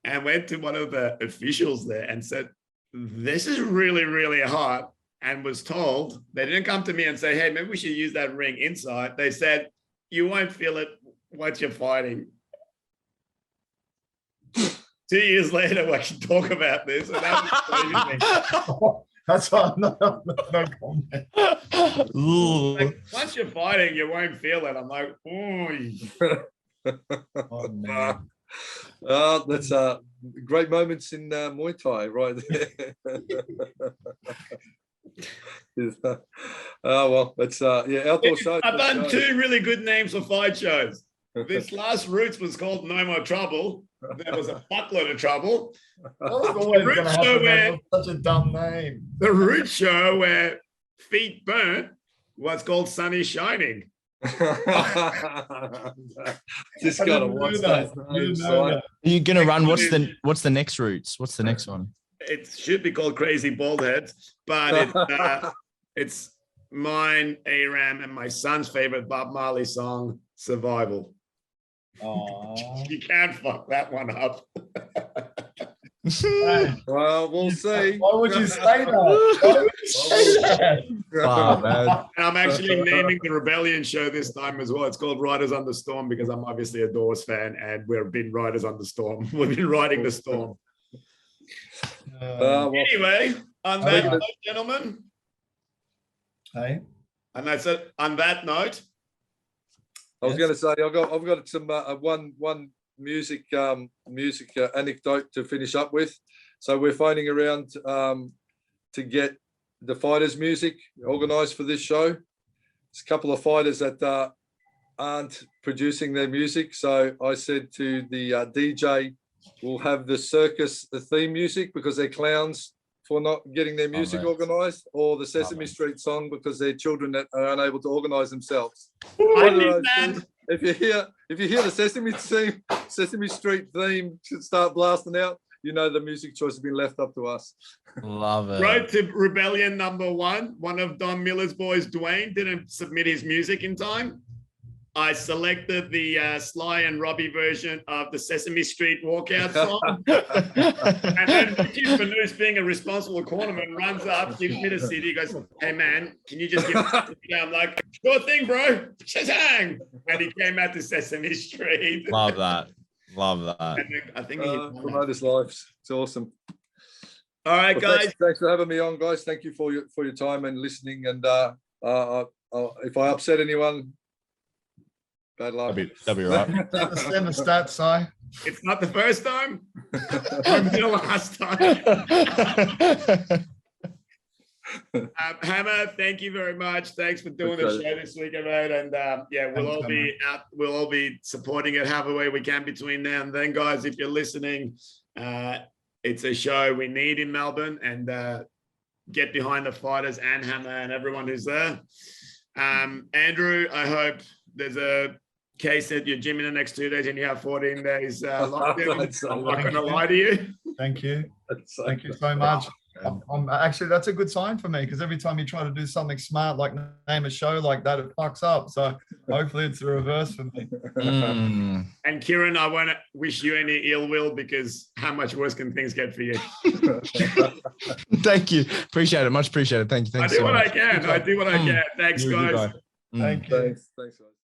Speaker 2: and went to one of the officials there and said, "This is really, really hot," and was told, they didn't come to me and say, "Hey, maybe we should use that ring inside." They said, "You won't feel it once you're fighting." 2 years later, we can talk about this. And that was
Speaker 4: That's why I'm not no comment.
Speaker 2: Like, once you're fighting, you won't feel it. I'm like,
Speaker 4: oh man.
Speaker 3: That's great moments in Muay Thai right there. Well, that's outdoor shows.
Speaker 2: I've done two really good names for fight shows. This last Roots was called No More Trouble. There was a fuckload of trouble.
Speaker 4: Such a dumb name.
Speaker 2: The Roots show where feet burnt was called Sun is Shining.
Speaker 3: Just gotta watch that.
Speaker 1: You're gonna run. What's the next Roots? What's the next one?
Speaker 2: It should be called Crazy Bald Heads, but it's mine, Aram, and my son's favorite Bob Marley song, Survival.
Speaker 4: Aww.
Speaker 2: You can't fuck that one up.
Speaker 3: Well, we'll see.
Speaker 4: Why would you say that?
Speaker 1: Oh, man.
Speaker 2: And I'm actually naming the Rebellion show this time as well. It's called Riders on the Storm because I'm obviously a Doors fan and we've been Riders on the Storm. We've been riding the storm. Anyway, on that note, gentlemen.
Speaker 4: Hey.
Speaker 2: And that's it. On that note,
Speaker 3: I was going to say I've got some one music anecdote to finish up with. So we're phoning around to get the fighters' music organised for this show. There's a couple of fighters that aren't producing their music, so I said to the DJ, we'll have the circus the theme music because they're clowns for not getting their music organised, or the Sesame Street song because they're children that are unable to organise themselves. If you hear the Sesame Street theme should start blasting out, you know the music choice has been left up to us.
Speaker 1: Love it.
Speaker 2: Road to Rebellion #1. One of Don Miller's boys, Dwayne, didn't submit his music in time. I selected the Sly and Robbie version of the Sesame Street walkout song. And then Ricky Fanous, being a responsible cornerman, runs up, gives me the CD, goes, "Hey man, can you just give me the I'm like, "Sure thing, bro. Shazang!" And he came out to Sesame Street.
Speaker 1: Love that. Love that.
Speaker 2: And I think he
Speaker 3: Promoters' lives. It's awesome.
Speaker 2: All right,
Speaker 3: Well,
Speaker 2: guys.
Speaker 3: thanks for having me on, guys. Thank you for your time and listening. And if I upset anyone, bad luck.
Speaker 1: That'll be right.
Speaker 4: Send the stats, Si.
Speaker 2: It's not the first time. It's the last time. Hammer, thank you very much. Thanks for doing the show this week, mate. And yeah, we'll all be supporting it however way we can between now and then, guys. If you're listening, it's a show we need in Melbourne, and get behind the fighters and Hammer and everyone who's there. Andrew, I hope there's a case that you're gym in the next 2 days and you have 14 days lockdown. I'm not going to lie to you.
Speaker 4: Thank you. Thank you so much. I'm actually, that's a good sign for me, because every time you try to do something smart, like name a show like that, it fucks up. So hopefully it's the reverse for me.
Speaker 2: And Kieran, I won't wish you any ill will, because how much worse can things get for you?
Speaker 1: Thank you. Appreciate it. Much appreciated. Thank you.
Speaker 2: I do what I can. I do what I can. Thanks, guys.
Speaker 4: Thank you.
Speaker 3: Thanks, guys.